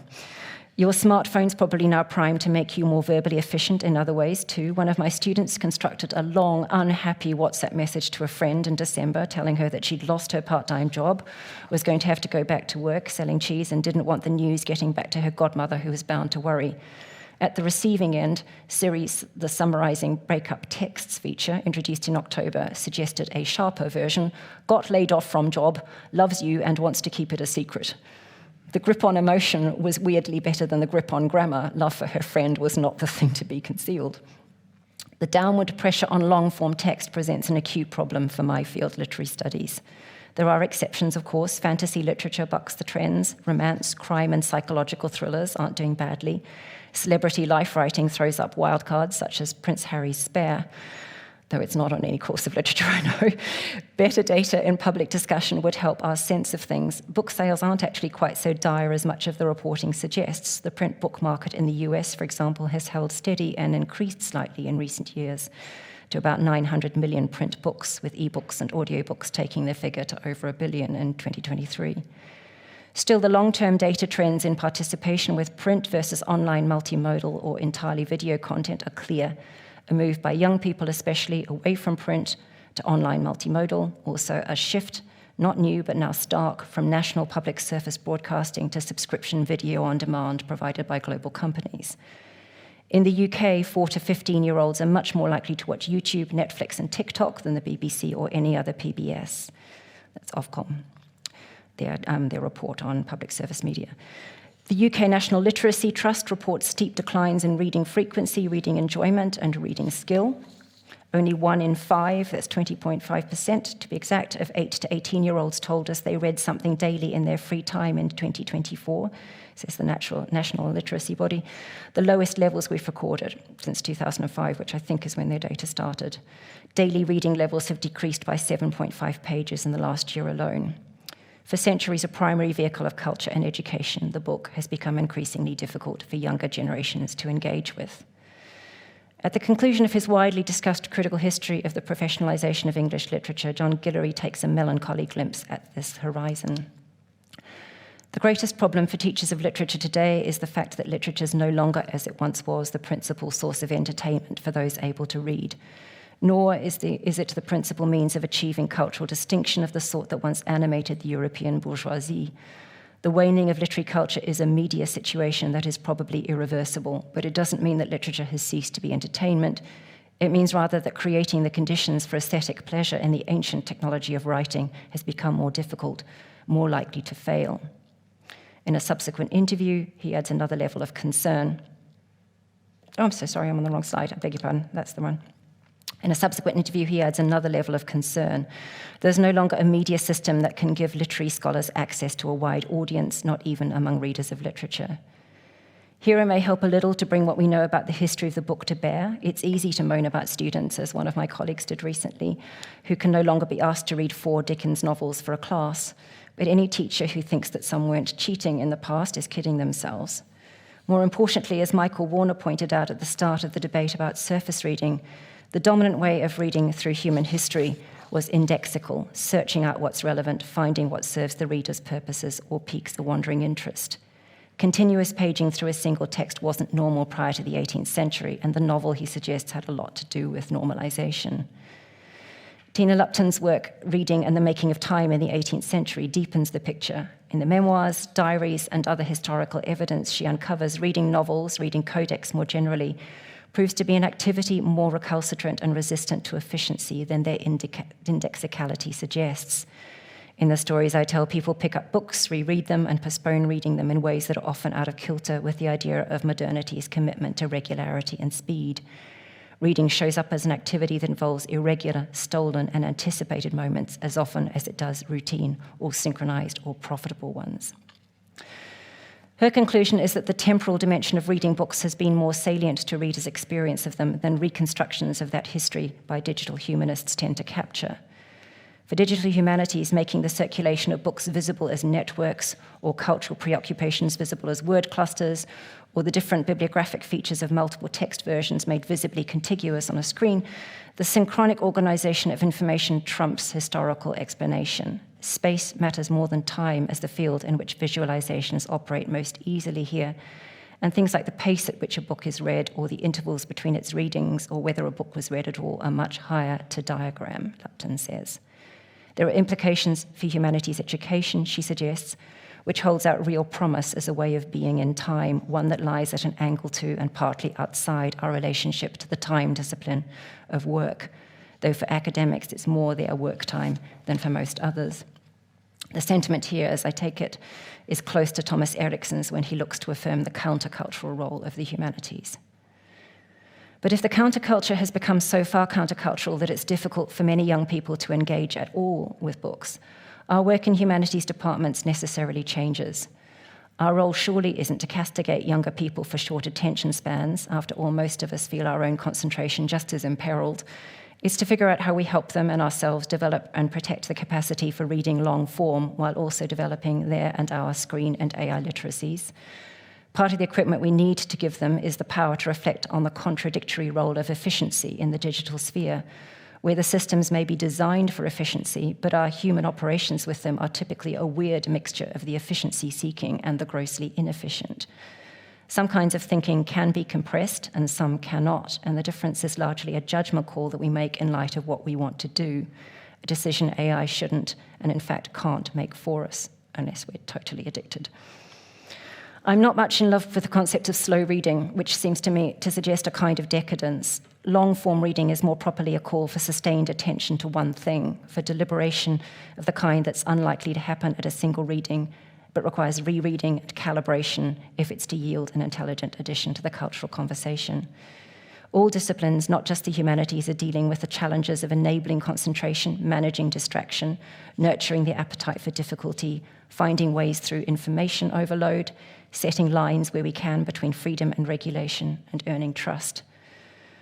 [SPEAKER 2] Your smartphone's probably now primed to make you more verbally efficient in other ways too. One of my students constructed a long, unhappy WhatsApp message to a friend in December telling her that she'd lost her part-time job, was going to have to go back to work selling cheese, and didn't want the news getting back to her godmother, who was bound to worry. At the receiving end, Siri's the summarizing breakup texts feature, introduced in October, suggested a sharper version: got laid off from job, loves you and wants to keep it a secret. The grip on emotion was weirdly better than the grip on grammar. Love for her friend was not the thing to be concealed. The downward pressure on long-form text presents an acute problem for my field, literary studies. There are exceptions, of course. Fantasy literature bucks the trends. Romance, crime, and psychological thrillers aren't doing badly. Celebrity life writing throws up wildcards, such as Prince Harry's Spare, though it's not on any course of literature, I know. Better data in public discussion would help our sense of things. Book sales aren't actually quite so dire as much of the reporting suggests. The print book market in the US, for example, has held steady and increased slightly in recent years to about 900 million print books, with ebooks and audiobooks taking the figure to over 1 billion in 2023. Still, the long-term data trends in participation with print versus online multimodal or entirely video content are clear. A move by young people especially away from print to online multimodal, also a shift, not new but now stark, from national public service broadcasting to subscription video on demand provided by global companies. In the UK, 4 to 15-year-olds are much more likely to watch YouTube, Netflix, and TikTok than the BBC or any other PBS. That's Ofcom, their report on public service media. The UK National Literacy Trust reports steep declines in reading frequency, reading enjoyment, and reading skill. Only 1 in 5, that's 20.5% to be exact, of 8 to 18-year-olds told us they read something daily in their free time in 2024, says the National Literacy Body, the lowest levels we've recorded since 2005, which I think is when their data started. Daily reading levels have decreased by 7.5 pages in the last year alone. For centuries, a primary vehicle of culture and education, the book has become increasingly difficult for younger generations to engage with. At the conclusion of his widely discussed critical history of the professionalization of English literature, John Guillory takes a melancholy glimpse at this horizon. The greatest problem for teachers of literature today is the fact that literature is no longer, as it once was, the principal source of entertainment for those able to read. Nor is it the principal means of achieving cultural distinction of the sort that once animated the European bourgeoisie. The waning of literary culture is a media situation that is probably irreversible, but it doesn't mean that literature has ceased to be entertainment. It means rather that creating the conditions for aesthetic pleasure in the ancient technology of writing has become more difficult, more likely to fail. In a subsequent interview, he adds another level of concern. Oh, I'm so sorry, I'm on the wrong slide. I beg your pardon, that's the one. In a subsequent interview, he adds another level of concern. There's no longer a media system that can give literary scholars access to a wide audience, not even among readers of literature. Here it may help a little to bring what we know about the history of the book to bear. It's easy to moan about students, as one of my colleagues did recently, who can no longer be asked to read 4 Dickens novels for a class. But any teacher who thinks that some weren't cheating in the past is kidding themselves. More importantly, as Michael Warner pointed out at the start of the debate about surface reading, the dominant way of reading through human history was indexical, searching out what's relevant, finding what serves the reader's purposes or piques the wandering interest. Continuous paging through a single text wasn't normal prior to the 18th century, and the novel, he suggests, had a lot to do with normalization. Tina Lupton's work, Reading and the Making of Time in the 18th Century, deepens the picture. In the memoirs, diaries, and other historical evidence she uncovers, reading novels, reading codex more generally, proves to be an activity more recalcitrant and resistant to efficiency than their indexicality suggests. In the stories I tell, people pick up books, reread them, and postpone reading them in ways that are often out of kilter with the idea of modernity's commitment to regularity and speed. Reading shows up as an activity that involves irregular, stolen, and anticipated moments as often as it does routine or synchronized or profitable ones. Her conclusion is that the temporal dimension of reading books has been more salient to readers' experience of them than reconstructions of that history by digital humanists tend to capture. For digital humanities, making the circulation of books visible as networks or cultural preoccupations visible as word clusters, or the different bibliographic features of multiple text versions made visibly contiguous on a screen, the synchronic organization of information trumps historical explanation. Space matters more than time as the field in which visualizations operate most easily here, and things like the pace at which a book is read or the intervals between its readings or whether a book was read at all are much higher to diagram, Lupton says. There are implications for humanities education, she suggests, which holds out real promise as a way of being in time, one that lies at an angle to and partly outside our relationship to the time discipline of work, though for academics it's more their work time than for most others. The sentiment here, as I take it, is close to Thomas Erikson's when he looks to affirm the countercultural role of the humanities. But if the counterculture has become so far countercultural that it's difficult for many young people to engage at all with books, our work in humanities departments necessarily changes. Our role surely isn't to castigate younger people for short attention spans. After all, most of us feel our own concentration just as imperiled. It's to figure out how we help them and ourselves develop and protect the capacity for reading long form while also developing their and our screen and AI literacies. Part of the equipment we need to give them is the power to reflect on the contradictory role of efficiency in the digital sphere, where the systems may be designed for efficiency, but our human operations with them are typically a weird mixture of the efficiency-seeking and the grossly inefficient. Some kinds of thinking can be compressed and some cannot, and the difference is largely a judgment call that we make in light of what we want to do, a decision AI shouldn't and in fact can't make for us, unless we're totally addicted. I'm not much in love with the concept of slow reading, which seems to me to suggest a kind of decadence. Long-form reading is more properly a call for sustained attention to one thing, for deliberation of the kind that's unlikely to happen at a single reading, but requires rereading and calibration if it's to yield an intelligent addition to the cultural conversation. All disciplines, not just the humanities, are dealing with the challenges of enabling concentration, managing distraction, nurturing the appetite for difficulty, finding ways through information overload, setting lines where we can between freedom and regulation, and earning trust.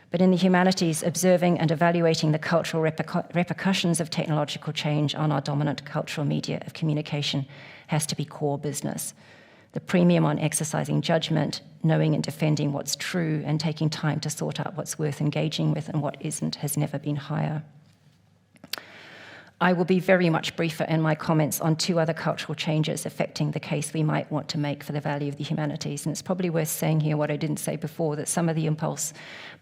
[SPEAKER 2] But in the humanities, observing and evaluating the cultural repercussions of technological change on our dominant cultural media of communication has to be core business. The premium on exercising judgment, knowing and defending what's true, and taking time to sort out what's worth engaging with and what isn't has never been higher. I will be very much briefer in my comments on two other cultural changes affecting the case we might want to make for the value of the humanities. And it's probably worth saying here what I didn't say before, that some of the impulse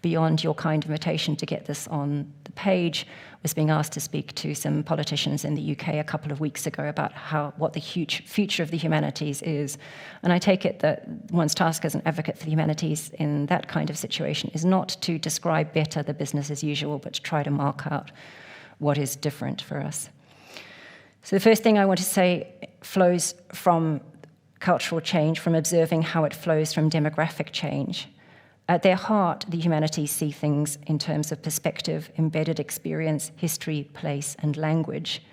[SPEAKER 2] beyond your kind invitation to get this on the page was being asked to speak to some politicians in the UK a couple of weeks ago about what the huge future of the humanities is. And I take it that one's task as an advocate for the humanities in that kind of situation is not to describe better the business as usual, but to try to mark out what is different for us. So the first thing I want to say flows from cultural change, from observing how it flows from demographic change. At their heart, the humanities see things in terms of perspective, embedded experience, history, place, and language.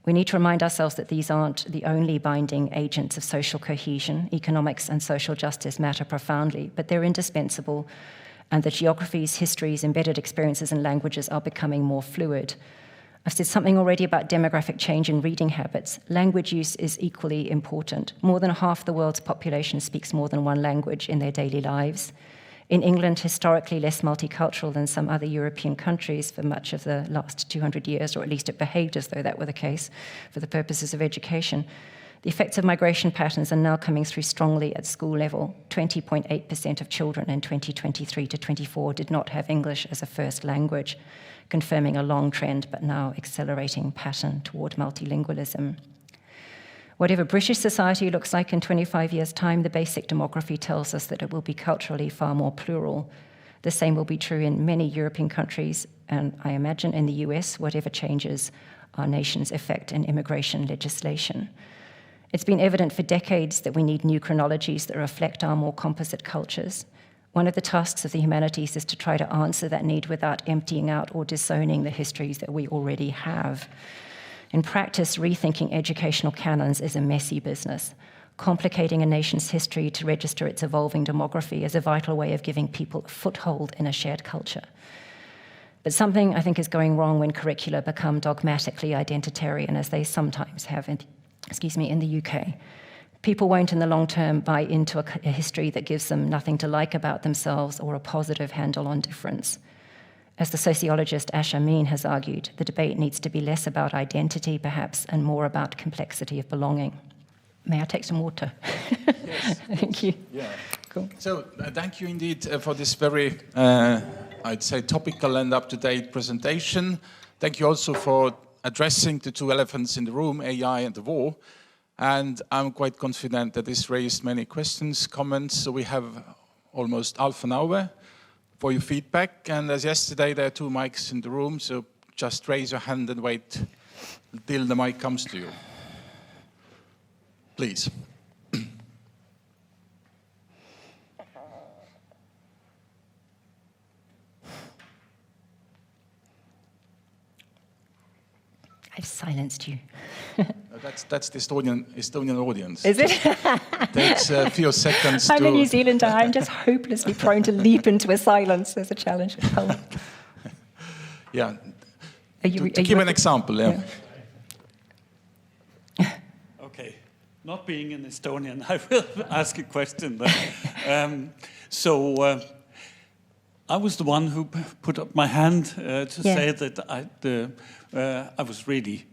[SPEAKER 2] We need to remind ourselves that these aren't the only binding agents of social cohesion. Economics and social justice matter profoundly, but they're indispensable, and that geographies, histories, embedded experiences, and languages are becoming more fluid. I've said something already about demographic change in reading habits. Language use is equally important. More than half the world's population speaks more than one language in their daily lives. In England, historically less multicultural than some other European countries for much of the last 200 years, or at least it behaved as though that were the case for the purposes of education, The effects of migration patterns are now coming through strongly at school level. 20.8% of children in 2023 to 24 did not have English as a first language, confirming a long trend but now accelerating pattern toward multilingualism. Whatever British society looks like in 25 years' time, the basic demography tells us that it will be culturally far more plural. The same will be true in many European countries, and I imagine in the US, whatever changes our nation's effect in immigration legislation. It's been evident for decades that we need new chronologies that reflect our more composite cultures. One of the tasks of the humanities is to try to answer that need without emptying out or disowning the histories that we already have. In practice, rethinking educational canons is a messy business. Complicating a nation's history to register its evolving demography is a vital way of giving people a foothold in a shared culture. But something, I think, is going wrong when curricula become dogmatically identitarian, as they sometimes have in the UK. People won't in the long term buy into a history that gives them nothing to like about themselves or a positive handle on difference. As the sociologist Ash Amin has argued, the debate needs to be less about identity, perhaps, and more about complexity of belonging. May I take some water?
[SPEAKER 1] Yes.
[SPEAKER 2] Thank you.
[SPEAKER 1] Yeah.
[SPEAKER 2] Cool.
[SPEAKER 1] So thank you indeed for this very, I'd say, topical and up-to-date presentation. Thank you also for addressing the two elephants in the room, AI and the war. And I'm quite confident that this raised many questions, comments. So we have almost half an hour for your feedback. And as yesterday, there are 2 mics in the room. So just raise your hand and wait till the mic comes to you. Please.
[SPEAKER 2] I've silenced you.
[SPEAKER 1] That's the Estonian audience.
[SPEAKER 2] Is it?
[SPEAKER 1] Takes a few seconds
[SPEAKER 2] I'm
[SPEAKER 1] to...
[SPEAKER 2] a New Zealander. I'm just hopelessly prone to leap into a silence. There's a challenge.
[SPEAKER 1] Yeah.
[SPEAKER 2] To
[SPEAKER 1] give an example, yeah.
[SPEAKER 3] Okay. Not being an Estonian, I will ask a question then. I was the one who put up my hand to say that I was really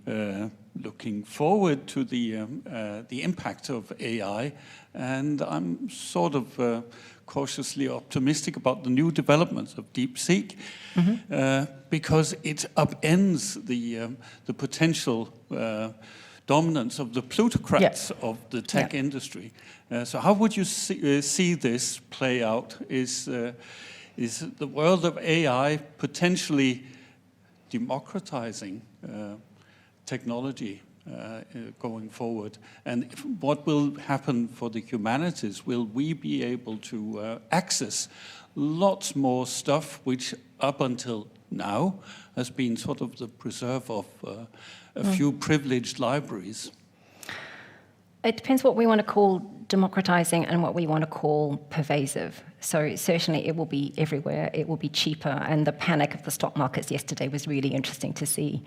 [SPEAKER 3] looking forward to the impact of AI, and I'm sort of cautiously optimistic about the new developments of DeepSeek, because it upends the potential dominance of the plutocrats of the tech industry. So how would you see this play out? Is the world of AI potentially democratizing technology going forward? And what will happen for the humanities? Will we be able to access lots more stuff which up until now has been sort of the preserve of a few privileged libraries?
[SPEAKER 2] It depends what we want to call democratizing and what we want to call pervasive. So certainly it will be everywhere, it will be cheaper, and the panic of the stock markets yesterday was really interesting to see.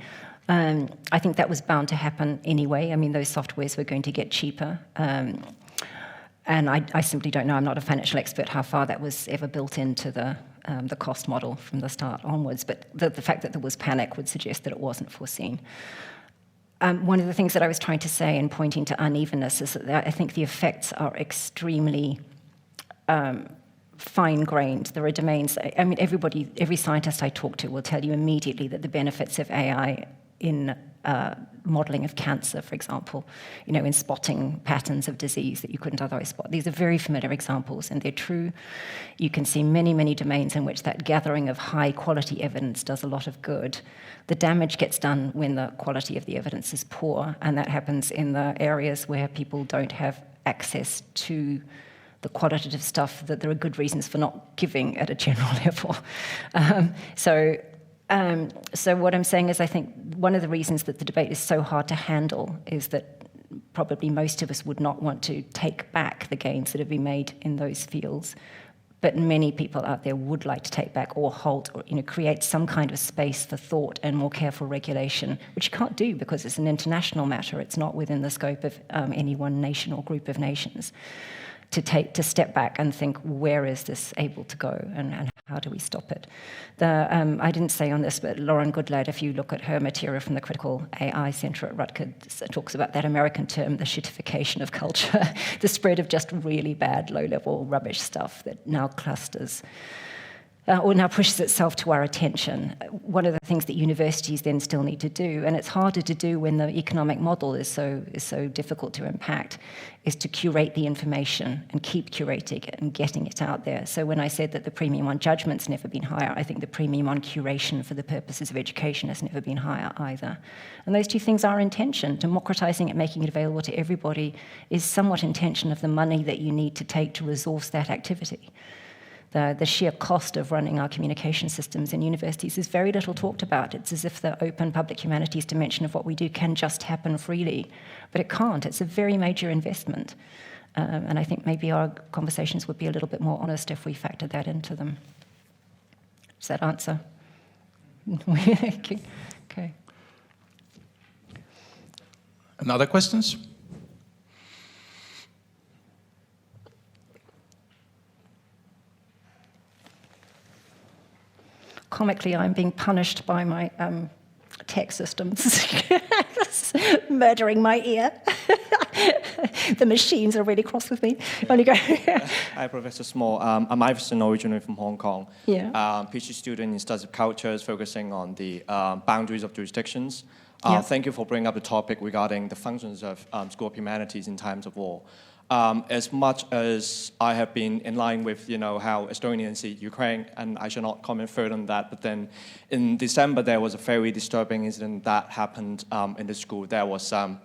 [SPEAKER 2] I think that was bound to happen anyway. I mean, those softwares were going to get cheaper. And I simply don't know, I'm not a financial expert, how far that was ever built into the cost model from the start onwards, but the fact that there was panic would suggest that it wasn't foreseen. One of the things that I was trying to say in pointing to unevenness is that I think the effects are extremely fine-grained. There are domains, I mean, every scientist I talk to will tell you immediately that the benefits of AI in modeling of cancer, for example, in spotting patterns of disease that you couldn't otherwise spot. These are very familiar examples, and they're true. You can see many, many domains in which that gathering of high-quality evidence does a lot of good. The damage gets done when the quality of the evidence is poor, and that happens in the areas where people don't have access to the qualitative stuff that there are good reasons for not giving at a general level. So what I'm saying is I think one of the reasons that the debate is so hard to handle is that probably most of us would not want to take back the gains that have been made in those fields, but many people out there would like to take back or halt or create some kind of space for thought and more careful regulation, which you can't do because it's an international matter. It's not within the scope of any one nation or group of nations. To step back and think, where is this able to go and How do we stop it? I didn't say on this, but Lauren Goodlad, if you look at her material from the Critical AI Center at Rutgers, it talks about that American term, the shitification of culture, the spread of just really bad, low-level rubbish stuff that now clusters. Or now pushes itself to our attention. One of the things that universities then still need to do, and it's harder to do when the economic model is so difficult to impact, is to curate the information and keep curating it and getting it out there. So when I said that the premium on judgment's never been higher, I think the premium on curation for the purposes of education has never been higher either. And those two things are in tension. Democratizing it, making it available to everybody is somewhat in tension of the money that you need to take to resource that activity. The sheer cost of running our communication systems in universities is very little talked about. It's as if the open public humanities dimension of what we do can just happen freely, but it can't. It's a very major investment. And I think maybe our conversations would be a little bit more honest if we factored that into them. Does that answer? Okay.
[SPEAKER 1] Another questions?
[SPEAKER 2] Comically, I'm being punished by my tech systems, murdering my ear. The machines are really cross with me. On you go.
[SPEAKER 4] Hi, Professor Small. I'm Iverson, originally from Hong Kong.
[SPEAKER 2] Yeah.
[SPEAKER 4] PhD student in Studies of Cultures, focusing on the boundaries of jurisdictions.
[SPEAKER 2] Yeah.
[SPEAKER 4] Thank you for bringing up the topic regarding the functions of School of Humanities in times of war. As much as I have been in line with, how Estonians see Ukraine, and I shall not comment further on that, but then in December, there was a very disturbing incident that happened in the school. There was some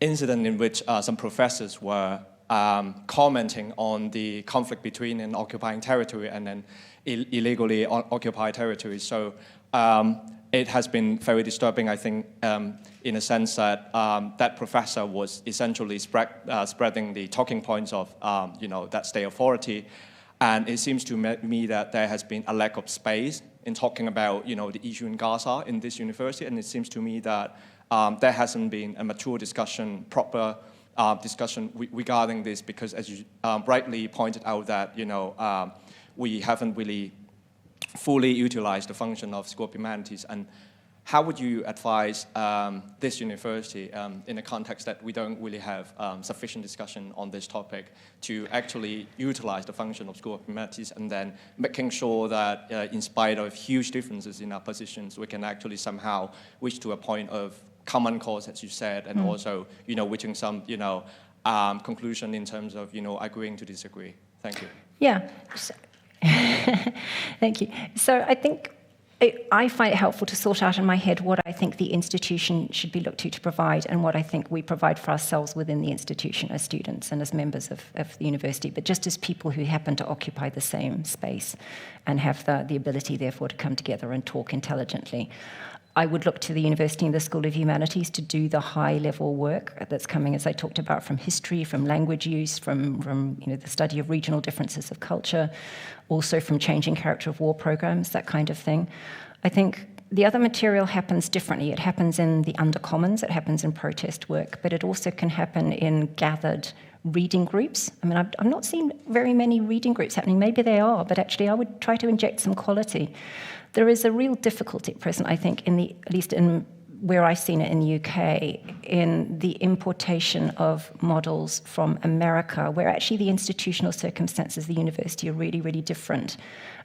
[SPEAKER 4] incident in which some professors were commenting on the conflict between an occupying territory and an illegally occupied territory. So it has been very disturbing, I think, in a sense that that professor was essentially spreading the talking points of, that state authority. And it seems to me that there has been a lack of space in talking about, the issue in Gaza in this university. And it seems to me that there hasn't been a mature discussion, proper discussion regarding this, because as you rightly pointed out that, we haven't really fully utilized the function of School of Humanities. And how would you advise this university in a context that we don't really have sufficient discussion on this topic to actually utilize the function of School of Humanities, and then making sure that in spite of huge differences in our positions, we can actually somehow reach to a point of common cause, as you said, and also, reaching some, conclusion in terms of, agreeing to disagree. Thank you.
[SPEAKER 2] Yeah. Thank you. So I think I find it helpful to sort out in my head what I think the institution should be looked to provide, and what I think we provide for ourselves within the institution as students and as members of the university, but just as people who happen to occupy the same space and have the ability, therefore, to come together and talk intelligently. I would look to the university and the School of Humanities to do the high-level work that's coming, as I talked about, from history, from language use, from the study of regional differences of culture, also from changing character of war programs, that kind of thing. I think the other material happens differently. It happens in the undercommons, it happens in protest work, but it also can happen in gathered reading groups. I mean, I've not seen very many reading groups happening. Maybe they are, but actually I would try to inject some quality. There is a real difficulty at present, I think, at least in where I've seen it in the UK, in the importation of models from America, where actually the institutional circumstances of the university are really, really different.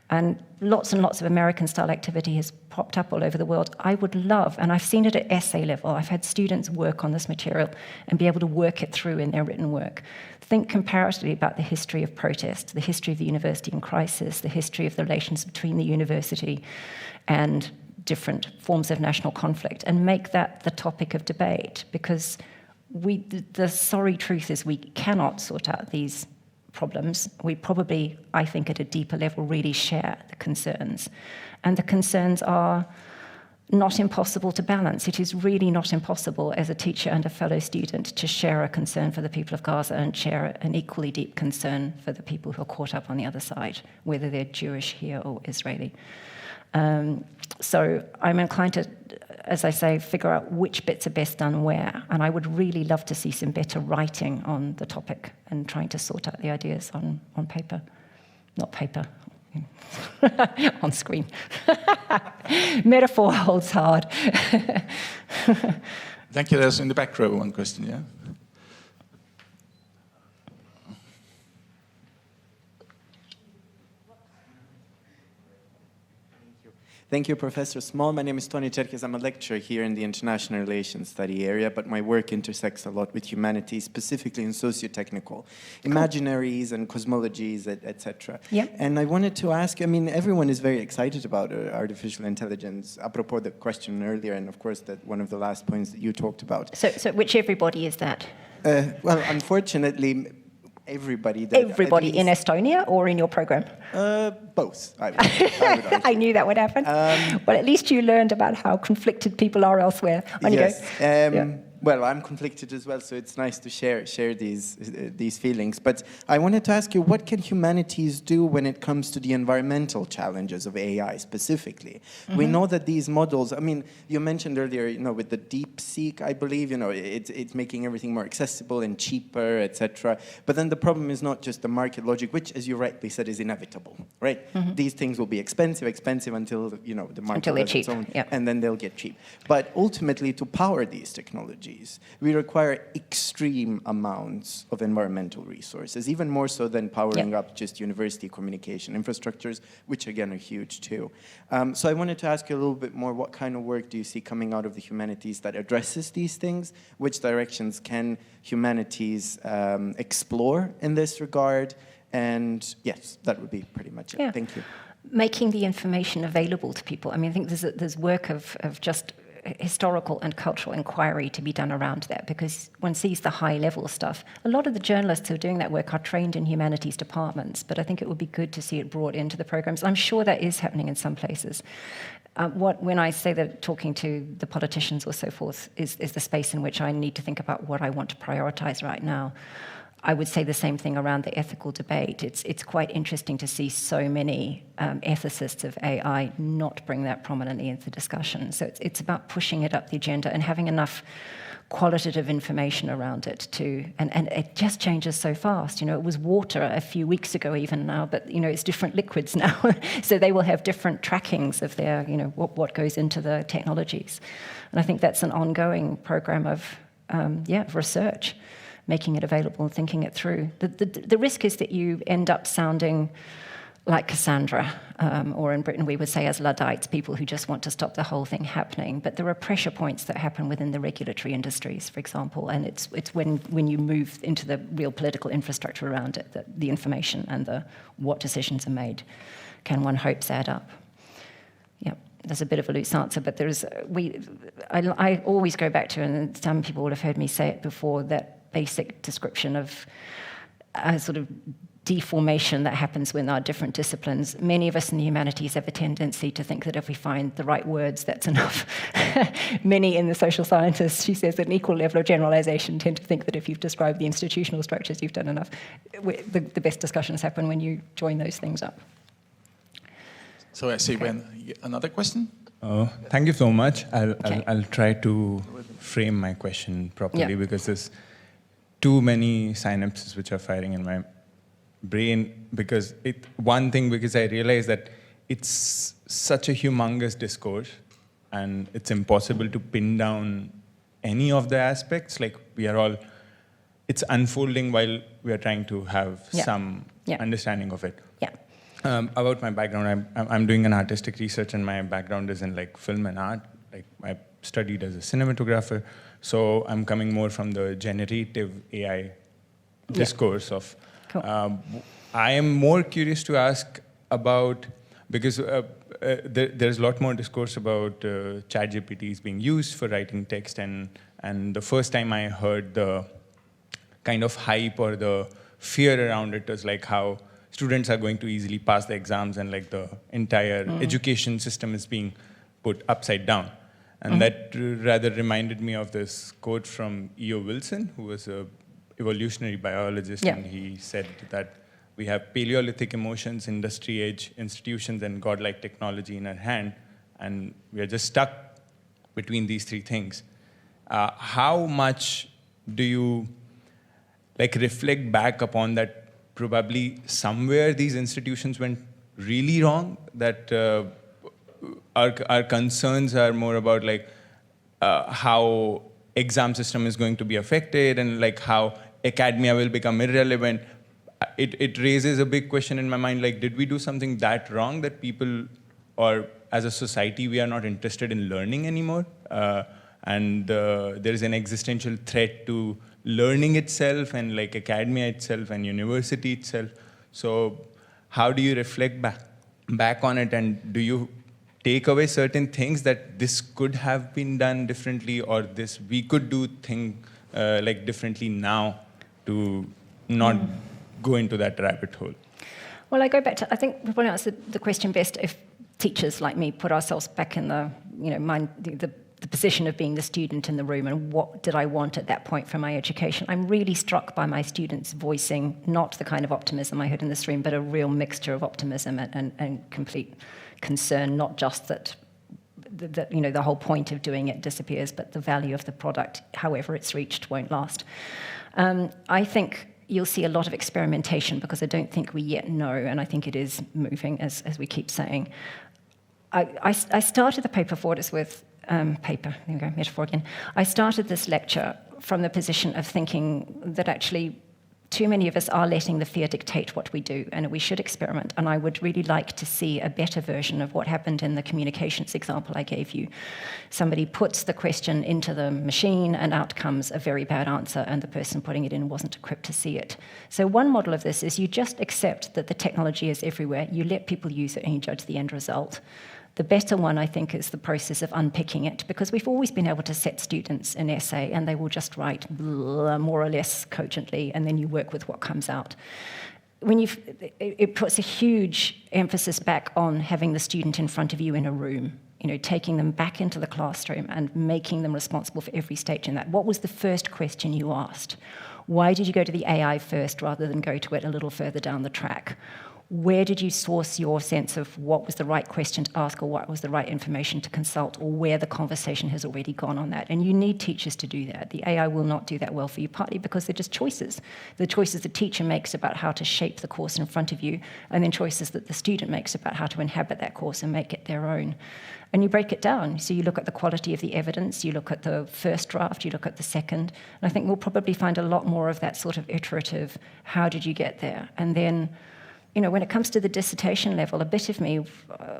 [SPEAKER 2] And lots of American-style activity has popped up all over the world. I would love, and I've seen it at essay level, I've had students work on this material and be able to work it through in their written work. Think comparatively about the history of protest, the history of the university in crisis, the history of the relations between the university and different forms of national conflict, and make that the topic of debate, because the sorry truth is we cannot sort out these problems. We probably, I think, at a deeper level, really share the concerns. And the concerns are not impossible to balance. It is really not impossible as a teacher and a fellow student to share a concern for the people of Gaza and share an equally deep concern for the people who are caught up on the other side, whether they're Jewish here or Israeli. So I'm inclined to, as I say, figure out which bits are best done where, and I would really love to see some better writing on the topic and trying to sort out the ideas on paper. Not paper, on screen. Metaphor holds hard.
[SPEAKER 1] Thank you. There's in the back row one question, yeah?
[SPEAKER 5] Thank you, Professor Small. My name is Tony Cherkes. I'm a lecturer here in the International Relations study area, but my work intersects a lot with humanities, specifically in socio-technical imaginaries and cosmologies, etc.
[SPEAKER 2] Yep.
[SPEAKER 5] And I wanted to ask, I mean, everyone is very excited about artificial intelligence, apropos the question earlier, and of course, that one of the last points that you talked about.
[SPEAKER 2] So which everybody is that?
[SPEAKER 5] Well, unfortunately, everybody.
[SPEAKER 2] Everybody in Estonia or in your program?
[SPEAKER 5] Both, I would argue.
[SPEAKER 2] I knew that would happen. Well, at least you learned about how conflicted people are elsewhere. On
[SPEAKER 5] yes.
[SPEAKER 2] you go.
[SPEAKER 5] Well, I'm conflicted as well, so it's nice to share these feelings. But I wanted to ask you, what can humanities do when it comes to the environmental challenges of AI specifically? Mm-hmm. We know that these models, I mean, you mentioned earlier, with the DeepSeek, I believe, it's making everything more accessible and cheaper, etc. But then the problem is not just the market logic, which, as you rightly said, is inevitable, right? Mm-hmm. These things will be expensive until the market
[SPEAKER 2] does its own,
[SPEAKER 5] and then they'll get cheap. But ultimately, to power these technologies, we require extreme amounts of environmental resources, even more so than powering up just university communication infrastructures, which again are huge too. So I wanted to ask you a little bit more, what kind of work do you see coming out of the humanities that addresses these things? Which directions can humanities explore in this regard? And yes, that would be pretty much it.
[SPEAKER 2] Yeah.
[SPEAKER 5] Thank you.
[SPEAKER 2] Making the information available to people. I mean, I think there's work of just historical and cultural inquiry to be done around that, because one sees the high-level stuff. A lot of the journalists who are doing that work are trained in humanities departments, but I think it would be good to see it brought into the programs. I'm sure that is happening in some places. When I say that talking to the politicians or so forth is the space in which I need to think about what I want to prioritize right now, I would say the same thing around the ethical debate. It's quite interesting to see so many ethicists of AI not bring that prominently into the discussion. So it's about pushing it up the agenda and having enough qualitative information around it and it just changes so fast. It was water a few weeks ago even now, but it's different liquids now. So they will have different trackings of their, what goes into the technologies. And I think that's an ongoing program of research, making it available and thinking it through. The risk is that you end up sounding like Cassandra, or in Britain we would say as Luddites, people who just want to stop the whole thing happening. But there are pressure points that happen within the regulatory industries, for example, and it's when you move into the real political infrastructure around it that the information and what decisions are made can, one hopes, add up. Yeah. There's a bit of a loose answer, but I always go back to, and some people would have heard me say it before, that basic description of a sort of deformation that happens within our different disciplines. Many of us in the humanities have a tendency to think that if we find the right words, that's enough. Many in the social sciences, she says, at an equal level of generalization, tend to think that if you've described the institutional structures, you've done enough. The best discussions happen when you join those things up.
[SPEAKER 1] So I see another question?
[SPEAKER 6] Thank you so much. I'll try to frame my question properly because there's too many synapses which are firing in my brain. Because I realize that it's such a humongous discourse, and it's impossible to pin down any of the aspects. Like it's unfolding while we are trying to have some understanding of it.
[SPEAKER 2] Yeah.
[SPEAKER 6] About my background, I'm doing an artistic research, and my background is in film and art. I studied as a cinematographer, so I'm coming more from the generative AI discourse of.
[SPEAKER 2] Cool.
[SPEAKER 6] I am more curious to ask about, because there's a lot more discourse about ChatGPT is being used for writing text, and the first time I heard the kind of hype or the fear around it was how students are going to easily pass the exams, and the entire education system is being put upside down. And that rather reminded me of this quote from E.O. Wilson, who was an evolutionary biologist, and he said that we have Paleolithic emotions, industry-age institutions, and godlike technology in our hand, and we are just stuck between these three things. How much do you reflect back upon that? Probably somewhere these institutions went really wrong? That our concerns are more about like how exam system is going to be affected and like how academia will become irrelevant. It raises a big question in my mind, like, did we do something that wrong that people, or as a society, we are not interested in learning anymore? And there is an existential threat to learning itself and like academia itself and university itself. So how do you reflect back on it, and do you take away certain things that this could have been done differently, or this we could do thing like differently now to not go into that rabbit hole?
[SPEAKER 2] Well, I go back to, I think we probably answered the question best if teachers like me put ourselves back in the, the position of being the student in the room, and what did I want at that point from my education. I'm really struck by my students voicing not the kind of optimism I heard in this room, but a real mixture of optimism and complete concern, not just that the whole point of doing it disappears, but the value of the product, however it's reached, won't last. I think you'll see a lot of experimentation, because I don't think we yet know, and I think it is moving, as we keep saying. I started the paper, for what it's worth, paper, there we go, metaphor again. I started this lecture from the position of thinking that actually too many of us are letting the fear dictate what we do, and we should experiment. And I would really like to see a better version of what happened in the communications example I gave you. Somebody puts the question into the machine, and out comes a very bad answer, and the person putting it in wasn't equipped to see it. So one model of this is you just accept that the technology is everywhere, you let people use it, and you judge the end result. The better one, I think, is the process of unpicking it, because we've always been able to set students an essay and they will just write more or less cogently, and then you work with what comes out. It puts a huge emphasis back on having the student in front of you in a room, taking them back into the classroom and making them responsible for every stage in that. What was the first question you asked? Why did you go to the AI first rather than go to it a little further down the track? Where did you source your sense of what was the right question to ask, or what was the right information to consult, or where the conversation has already gone on that? And you need teachers to do that. The AI will not do that well for you, partly because they're just choices. The choices the teacher makes about how to shape the course in front of you, and then choices that the student makes about how to inhabit that course and make it their own. And you break it down. So you look at the quality of the evidence, you look at the first draft, you look at the second. And I think we'll probably find a lot more of that sort of iterative, how did you get there? And then, when it comes to the dissertation level, a bit of me,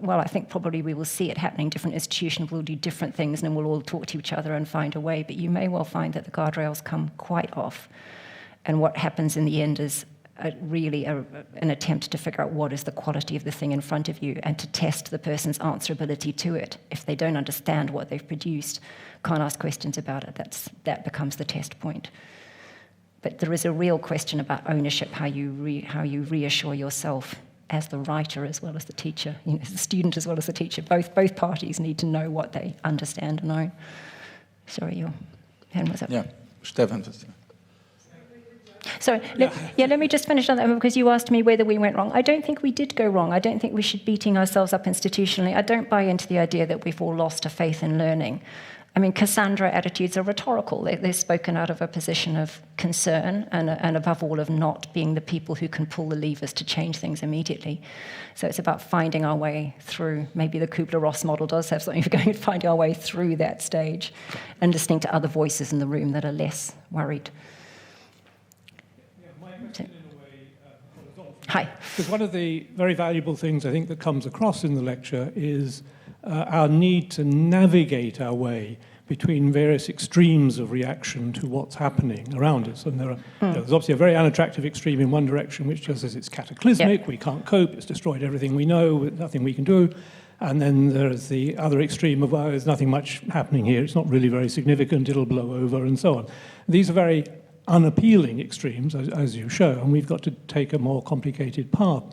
[SPEAKER 2] I think probably we will see it happening. Different institutions will do different things, and then we'll all talk to each other and find a way. But you may well find that the guardrails come quite off. And what happens in the end is really an attempt to figure out what is the quality of the thing in front of you, and to test the person's answerability to it. If they don't understand what they've produced, can't ask questions about it, that becomes the test point. But there is a real question about ownership, how you reassure yourself as the writer as well as the teacher, as the student as well as the teacher. Both parties need to know what they understand and own. Sorry, your hand was up.
[SPEAKER 1] Yeah, Stefan.
[SPEAKER 2] Sorry, let me just finish on that, because you asked me whether we went wrong. I don't think we did go wrong. I don't think we should be beating ourselves up institutionally. I don't buy into the idea that we've all lost a faith in learning. I mean, Cassandra attitudes are rhetorical. They're spoken out of a position of concern and above all of not being the people who can pull the levers to change things immediately. So it's about finding our way through. Maybe the Kubler-Ross model does have something for going, finding our way through that stage and listening to other voices in the room that are less worried.
[SPEAKER 7] Yeah, my question in a way follows on.
[SPEAKER 2] Hi.
[SPEAKER 7] Because one of the very valuable things I think that comes across in the lecture is our need to navigate our way between various extremes of reaction to what's happening around us. And there's obviously a very unattractive extreme in one direction, which just says it's cataclysmic, we can't cope, it's destroyed everything we know, nothing we can do. And then there's the other extreme of, well, there's nothing much happening here, it's not really very significant, it'll blow over, and so on. These are very unappealing extremes, as you show, and we've got to take a more complicated path.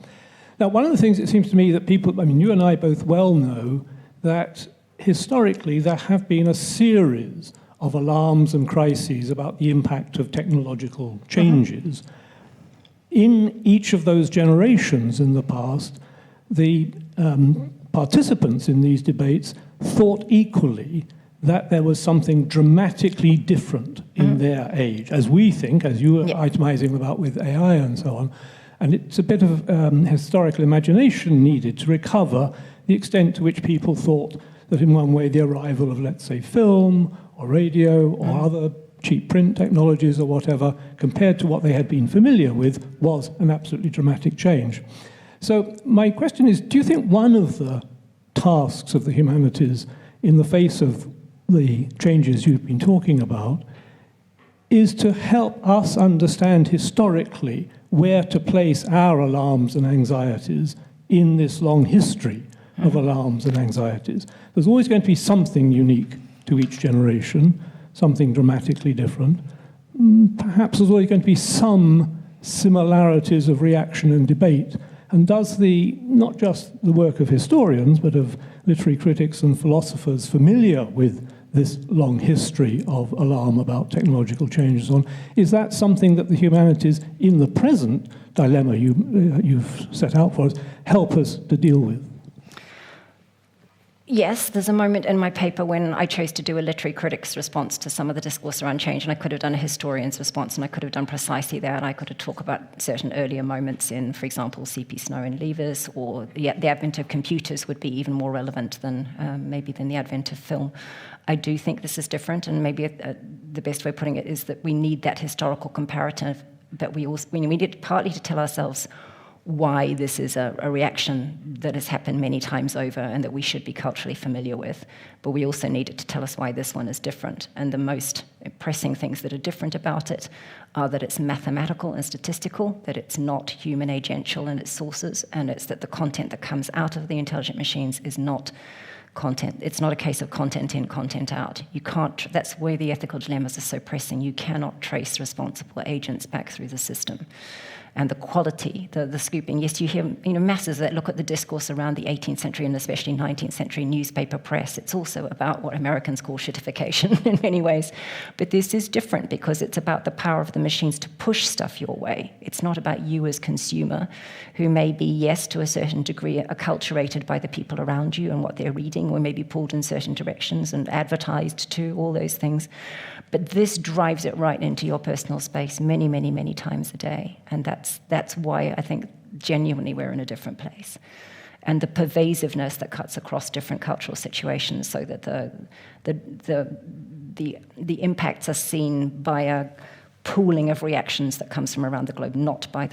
[SPEAKER 7] Now, one of the things it seems to me that people, you and I both well know, that historically there have been a series of alarms and crises about the impact of technological changes. In each of those generations in the past, the participants in these debates thought equally that there was something dramatically different in their age, as we think, as you were itemizing about with AI and so on. And it's a bit of historical imagination needed to recover the extent to which people thought that in one way the arrival of, let's say, film or radio or other cheap print technologies or whatever, compared to what they had been familiar with, was an absolutely dramatic change. So my question is, do you think one of the tasks of the humanities in the face of the changes you've been talking about is to help us understand historically where to place our alarms and anxieties in this long history of alarms and anxieties? There's always going to be something unique to each generation, something dramatically different. Perhaps there's always going to be some similarities of reaction and debate. And does not just the work of historians, but of literary critics and philosophers familiar with this long history of alarm about technological changes on, is that something that the humanities in the present dilemma you've set out for us help us to deal with?
[SPEAKER 2] Yes, there's a moment in my paper when I chose to do a literary critic's response to some of the discourse around change, and I could have done a historian's response, and I could have done precisely that. I could have talked about certain earlier moments in, for example, C.P. Snow and Leavers, or the advent of computers would be even more relevant than maybe than the advent of film. I do think this is different, and maybe the best way of putting it is that we need that historical comparative, but we need it partly to tell ourselves why this is a reaction that has happened many times over and that we should be culturally familiar with. But we also need it to tell us why this one is different. And the most pressing things that are different about it are that it's mathematical and statistical, that it's not human agential in its sources, and it's that the content that comes out of the intelligent machines is not content. It's not a case of content in, content out. You can't. That's where the ethical dilemmas are so pressing. You cannot trace responsible agents back through the system. And the quality, the scooping. Yes, you hear masses that look at the discourse around the 18th century and especially 19th century newspaper press. It's also about what Americans call shitification in many ways. But this is different because it's about the power of the machines to push stuff your way. It's not about you as consumer, who may be, yes, to a certain degree, acculturated by the people around you and what they're reading, or maybe pulled in certain directions and advertised to, all those things. But this drives it right into your personal space many, many, many times a day. And that's why I think genuinely we're in a different place. And the pervasiveness that cuts across different cultural situations, so that the impacts are seen by a pooling of reactions that comes from around the globe, not by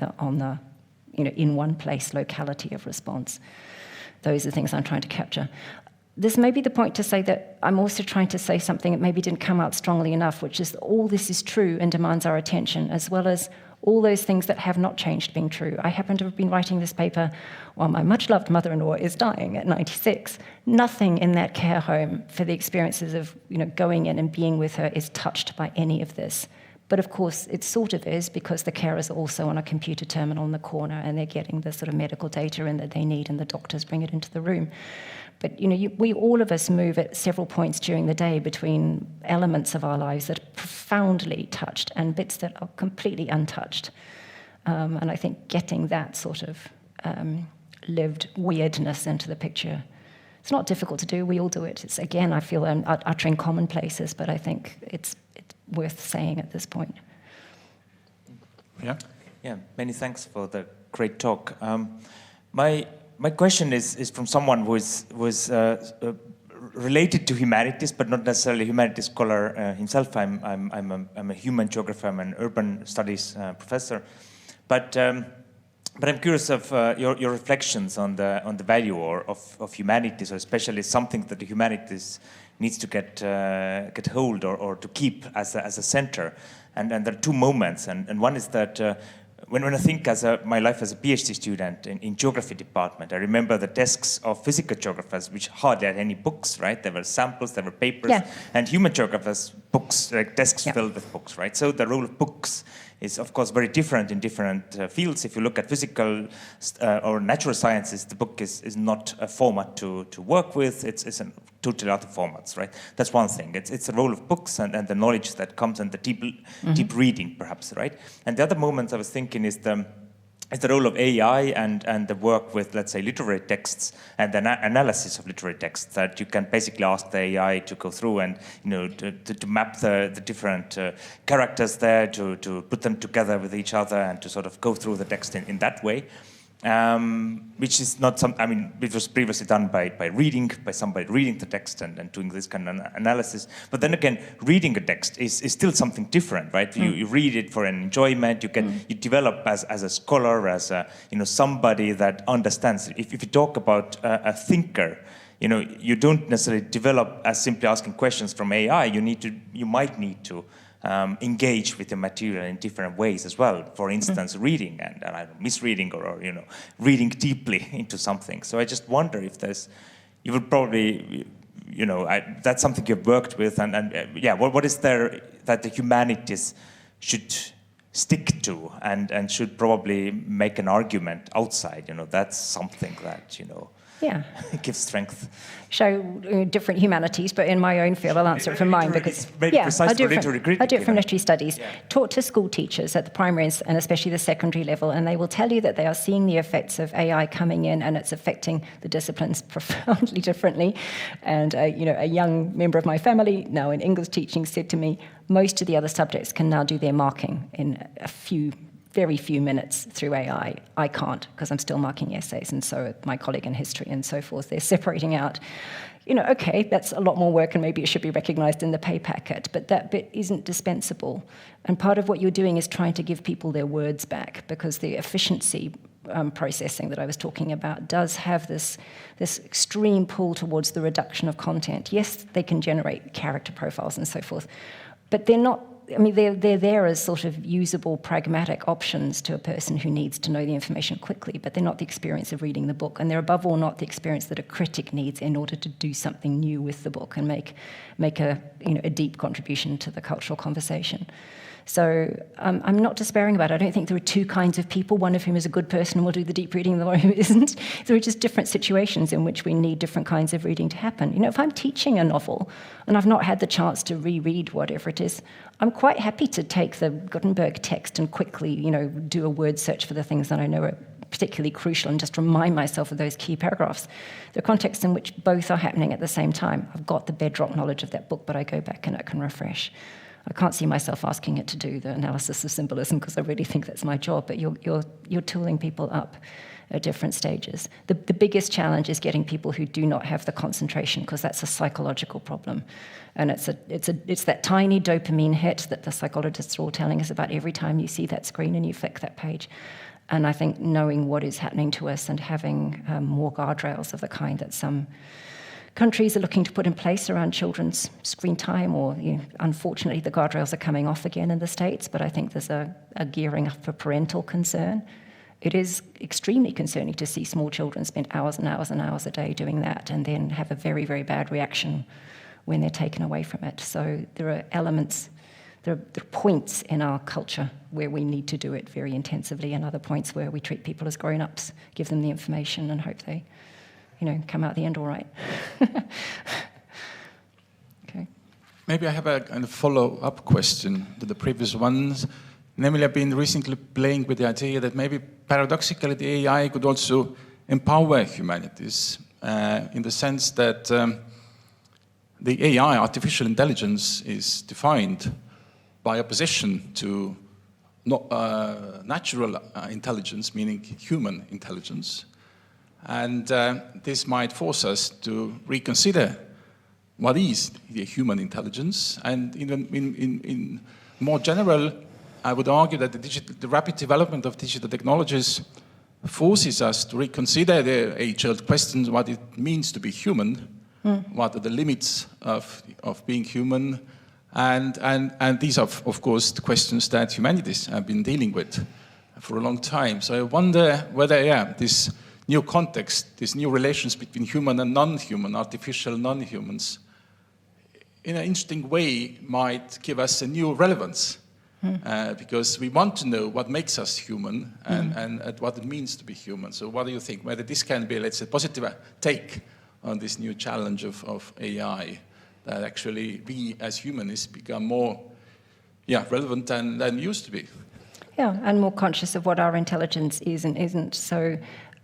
[SPEAKER 2] in one place locality of response. Those are things I'm trying to capture. This may be the point to say that I'm also trying to say something that maybe didn't come out strongly enough, which is that all this is true and demands our attention, as well as all those things that have not changed being true. I happen to have been writing this paper while my much-loved mother-in-law is dying at 96. Nothing in that care home for the experiences of going in and being with her is touched by any of this. But of course, it sort of is, because the carers are also on a computer terminal in the corner and they're getting the sort of medical data in that they need, and the doctors bring it into the room. But we all of us move at several points during the day between elements of our lives that are profoundly touched and bits that are completely untouched. And I think getting that sort of lived weirdness into the picture, it's not difficult to do. We all do it. It's, again, I feel I'm uttering commonplaces, but I think it's worth saying at this point.
[SPEAKER 1] Yeah.
[SPEAKER 8] Yeah. Many thanks for the great talk. My question is from someone who was related to humanities, but not necessarily a humanities scholar himself. I'm a human geographer. I'm an urban studies professor, but I'm curious of your reflections on the value of humanities, or especially something that the humanities needs to get hold or to keep as a center. And there are two moments, and one is that. When I think my life as a PhD student in geography department, I remember the desks of physical geographers, which hardly had any books, right? There were samples, there were papers, and human geographers, books, like desks filled with books, right? So the role of books is, of course, very different in different fields. If you look at physical or natural sciences, the book is not a format to work with. It's a totally other formats, right? That's one thing. It's the role of books and the knowledge that comes and the deep reading, perhaps, right? And the other moment I was thinking is is the role of AI and the work with, let's say, literary texts and the analysis of literary texts, that you can basically ask the AI to go through and, to map the different characters there, to put them together with each other and to sort of go through the text in that way. Which is not it was previously done by somebody reading the text and doing this kind of analysis. But then again, reading a text is still something different, right? You read it for an enjoyment. You develop as a scholar, as somebody that understands. If you talk about a thinker, you don't necessarily develop as simply asking questions from AI. You might need to engage with the material in different ways as well. For instance, reading and misreading or reading deeply into something. So I just wonder if you would probably, that's something you've worked with, what is there that the humanities should stick to and should probably make an argument outside? That's something that gives strength.
[SPEAKER 2] Show different humanities, but in my own field, I'll answer it from mine because I do it from literary studies.
[SPEAKER 8] Yeah.
[SPEAKER 2] Taught to school teachers at the primary and especially the secondary level, and they will tell you that they are seeing the effects of AI coming in, and it's affecting the disciplines profoundly differently. And a young member of my family, now in English teaching, said to me, most of the other subjects can now do their marking in very few minutes through AI. I can't, because I'm still marking essays, and so my colleague in history and so forth. They're separating out. Okay, that's a lot more work, and maybe it should be recognized in the pay packet, but that bit isn't dispensable. And part of what you're doing is trying to give people their words back, because the efficiency processing that I was talking about does have this extreme pull towards the reduction of content. Yes, they can generate character profiles and so forth, but they're not. They're there as sort of usable, pragmatic options to a person who needs to know the information quickly, but they're not the experience of reading the book, and they're above all not the experience that a critic needs in order to do something new with the book and make a deep contribution to the cultural conversation. So I'm not despairing about it. I don't think there are two kinds of people, one of whom is a good person and will do the deep reading and the one who isn't. There are just different situations in which we need different kinds of reading to happen. If I'm teaching a novel and I've not had the chance to reread whatever it is, I'm quite happy to take the Gutenberg text and quickly, do a word search for the things that I know are particularly crucial and just remind myself of those key paragraphs. There are contexts in which both are happening at the same time. I've got the bedrock knowledge of that book, but I go back and I can refresh. I can't see myself asking it to do the analysis of symbolism because I really think that's my job, but you're tooling people up at different stages. The biggest challenge is getting people who do not have the concentration, because that's a psychological problem. And it's that tiny dopamine hit that the psychologists are all telling us about every time you see that screen and you flick that page. And I think knowing what is happening to us and having more guardrails of the kind that some countries are looking to put in place around children's screen time, or unfortunately the guardrails are coming off again in the States, but I think there's a gearing up for parental concern. It is extremely concerning to see small children spend hours and hours and hours a day doing that and then have a very, very bad reaction when they're taken away from it. So there are elements, there are points in our culture where we need to do it very intensively, and other points where we treat people as grown-ups, give them the information and hope they come out the end all right. Okay.
[SPEAKER 1] Maybe I have a kind of follow-up question to the previous ones. Namely, I've been recently playing with the idea that maybe paradoxically the AI could also empower humanities in the sense that the AI, artificial intelligence, is defined by opposition to natural intelligence, meaning human intelligence. And this might force us to reconsider what is the human intelligence. And in more general, I would argue that the rapid development of digital technologies forces us to reconsider the age-old questions: what it means to be human, what are the limits of being human, and these are, of course, the questions that humanities have been dealing with for a long time. So I wonder whether, this new context, these new relations between human and non-human, artificial non-humans, in an interesting way might give us a new relevance. Because we want to know what makes us human and what it means to be human. So what do you think? Whether this can be, let's say, a positive take on this new challenge of AI, that actually we as humanists become more relevant than used to be?
[SPEAKER 2] Yeah, and more conscious of what our intelligence is and isn't. So,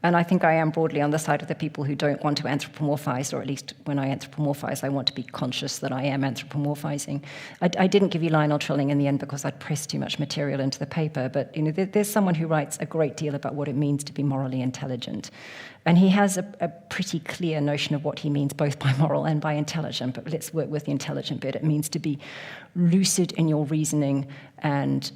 [SPEAKER 2] and I think I am broadly on the side of the people who don't want to anthropomorphize, or at least when I anthropomorphize, I want to be conscious that I am anthropomorphizing. I didn't give you Lionel Trilling in the end because I'd pressed too much material into the paper, but there's someone who writes a great deal about what it means to be morally intelligent. And he has a pretty clear notion of what he means both by moral and by intelligent, but let's work with the intelligent bit. It means to be lucid in your reasoning and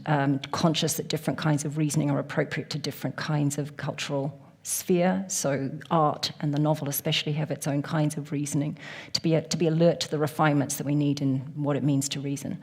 [SPEAKER 2] conscious that different kinds of reasoning are appropriate to different kinds of cultural sphere. So art and the novel especially have its own kinds of reasoning, to be alert to the refinements that we need in what it means to reason.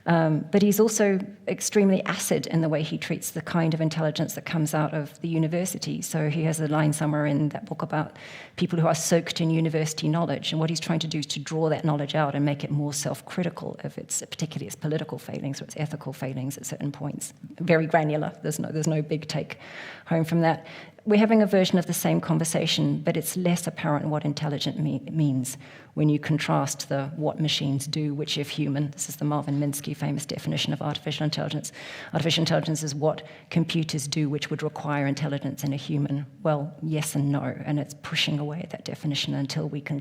[SPEAKER 2] But he's also extremely acid in the way he treats the kind of intelligence that comes out of the university. So he has a line somewhere in that book about people who are soaked in university knowledge, and what he's trying to do is to draw that knowledge out and make it more self-critical of particularly its political failings or its ethical failings at certain points. Very granular. There's no big take home from that. We're having a version of the same conversation, but it's less apparent what intelligent means when you contrast the what machines do, which if human, this is the Marvin Minsky famous definition of artificial intelligence. Artificial intelligence is what computers do, which would require intelligence in a human. Well, yes and no, and it's pushing away that definition until we can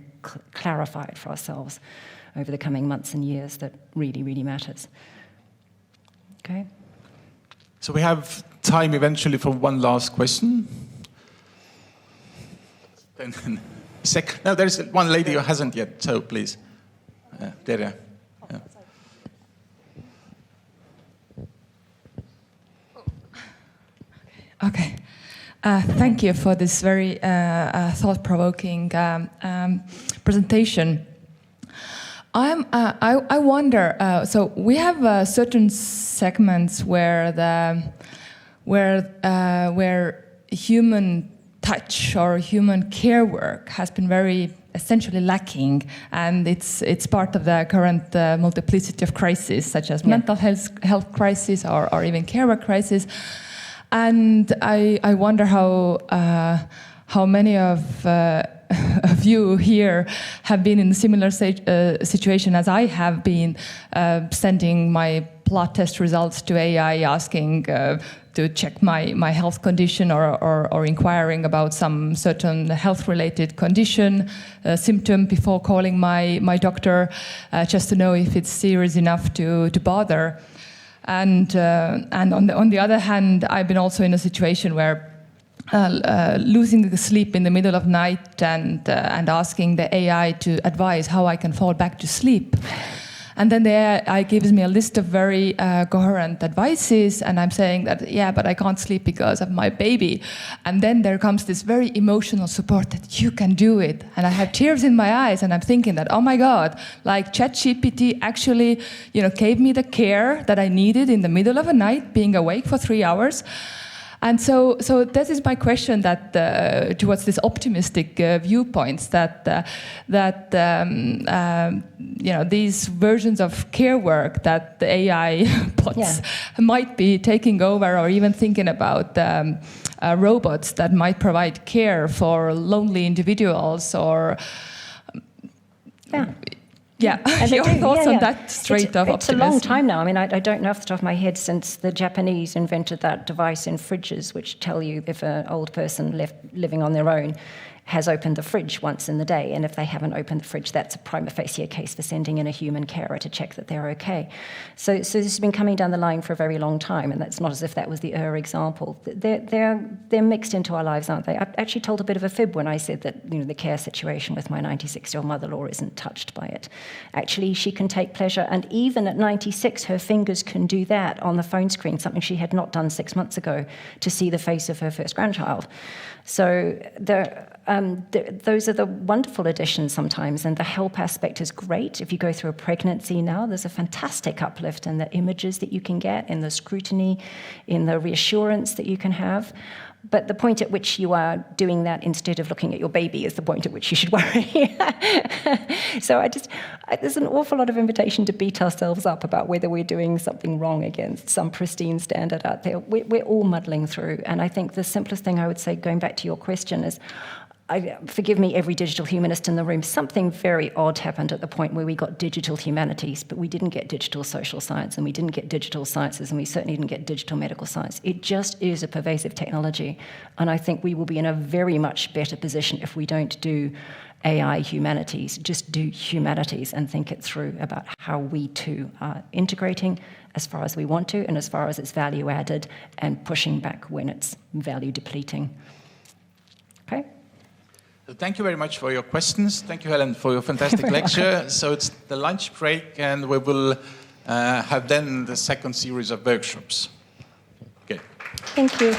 [SPEAKER 2] clarify it for ourselves over the coming months and years that really, really matters. Okay?
[SPEAKER 1] So we have time eventually for one last question. No, there is one lady who hasn't yet, so please. There. Yeah.
[SPEAKER 9] Okay. Thank you for this very thought-provoking presentation. I wonder. So we have certain segments where human touch or human care work has been very essentially lacking, and it's part of the current multiplicity of crises, such as mental health crisis or even care work crisis. And I wonder how many of you here have been in a similar situation as I have been, sending my blood test results to AI, asking to check my health condition or inquiring about some certain health-related condition, symptom before calling my doctor, just to know if it's serious enough to bother. And on the other hand, I've been also in a situation where losing the sleep in the middle of night and asking the AI to advise how I can fall back to sleep. And then the AI gives me a list of very coherent advices, and I'm saying that, yeah, but I can't sleep because of my baby. And then there comes this very emotional support that you can do it. And I have tears in my eyes, and I'm thinking that, oh my God, like ChatGPT actually, gave me the care that I needed in the middle of a night, being awake for 3 hours. And so this is my question that towards this optimistic viewpoints that these versions of care work that the AI bots might be taking over, or even thinking about robots that might provide care for lonely individuals or. Yeah, your thoughts on that straight of optimism?
[SPEAKER 2] It's a long time now. I mean, I don't know off the top of my head since the Japanese invented that device in fridges, which tell you if an old person living on their own has opened the fridge once in the day, and if they haven't opened the fridge, that's a prima facie case for sending in a human carer to check that they're okay. So this has been coming down the line for a very long time, and that's not as if that was the example. They're mixed into our lives, aren't they? I actually told a bit of a fib when I said that the care situation with my 96-year-old mother-in-law isn't touched by it. Actually, she can take pleasure, and even at 96, her fingers can do that on the phone screen, something she had not done 6 months ago, to see the face of her first grandchild. So those are the wonderful additions sometimes, and the help aspect is great. If you go through a pregnancy now, there's a fantastic uplift in the images that you can get, in the scrutiny, in the reassurance that you can have. But the point at which you are doing that instead of looking at your baby is the point at which you should worry. So there's an awful lot of invitation to beat ourselves up about whether we're doing something wrong against some pristine standard out there. We're all muddling through. And I think the simplest thing I would say, going back to your question, is forgive me, every digital humanist in the room, something very odd happened at the point where we got digital humanities, but we didn't get digital social science, and we didn't get digital sciences, and we certainly didn't get digital medical science. It just is a pervasive technology, and I think we will be in a very much better position if we don't do AI humanities, just do humanities and think it through about how we too are integrating as far as we want to and as far as it's value added, and pushing back when it's value depleting. Okay?
[SPEAKER 1] Thank you very much for your questions. Thank you, Helen, for your fantastic lecture. So it's the lunch break, and we will have then the second series of workshops. Okay.
[SPEAKER 2] Thank you.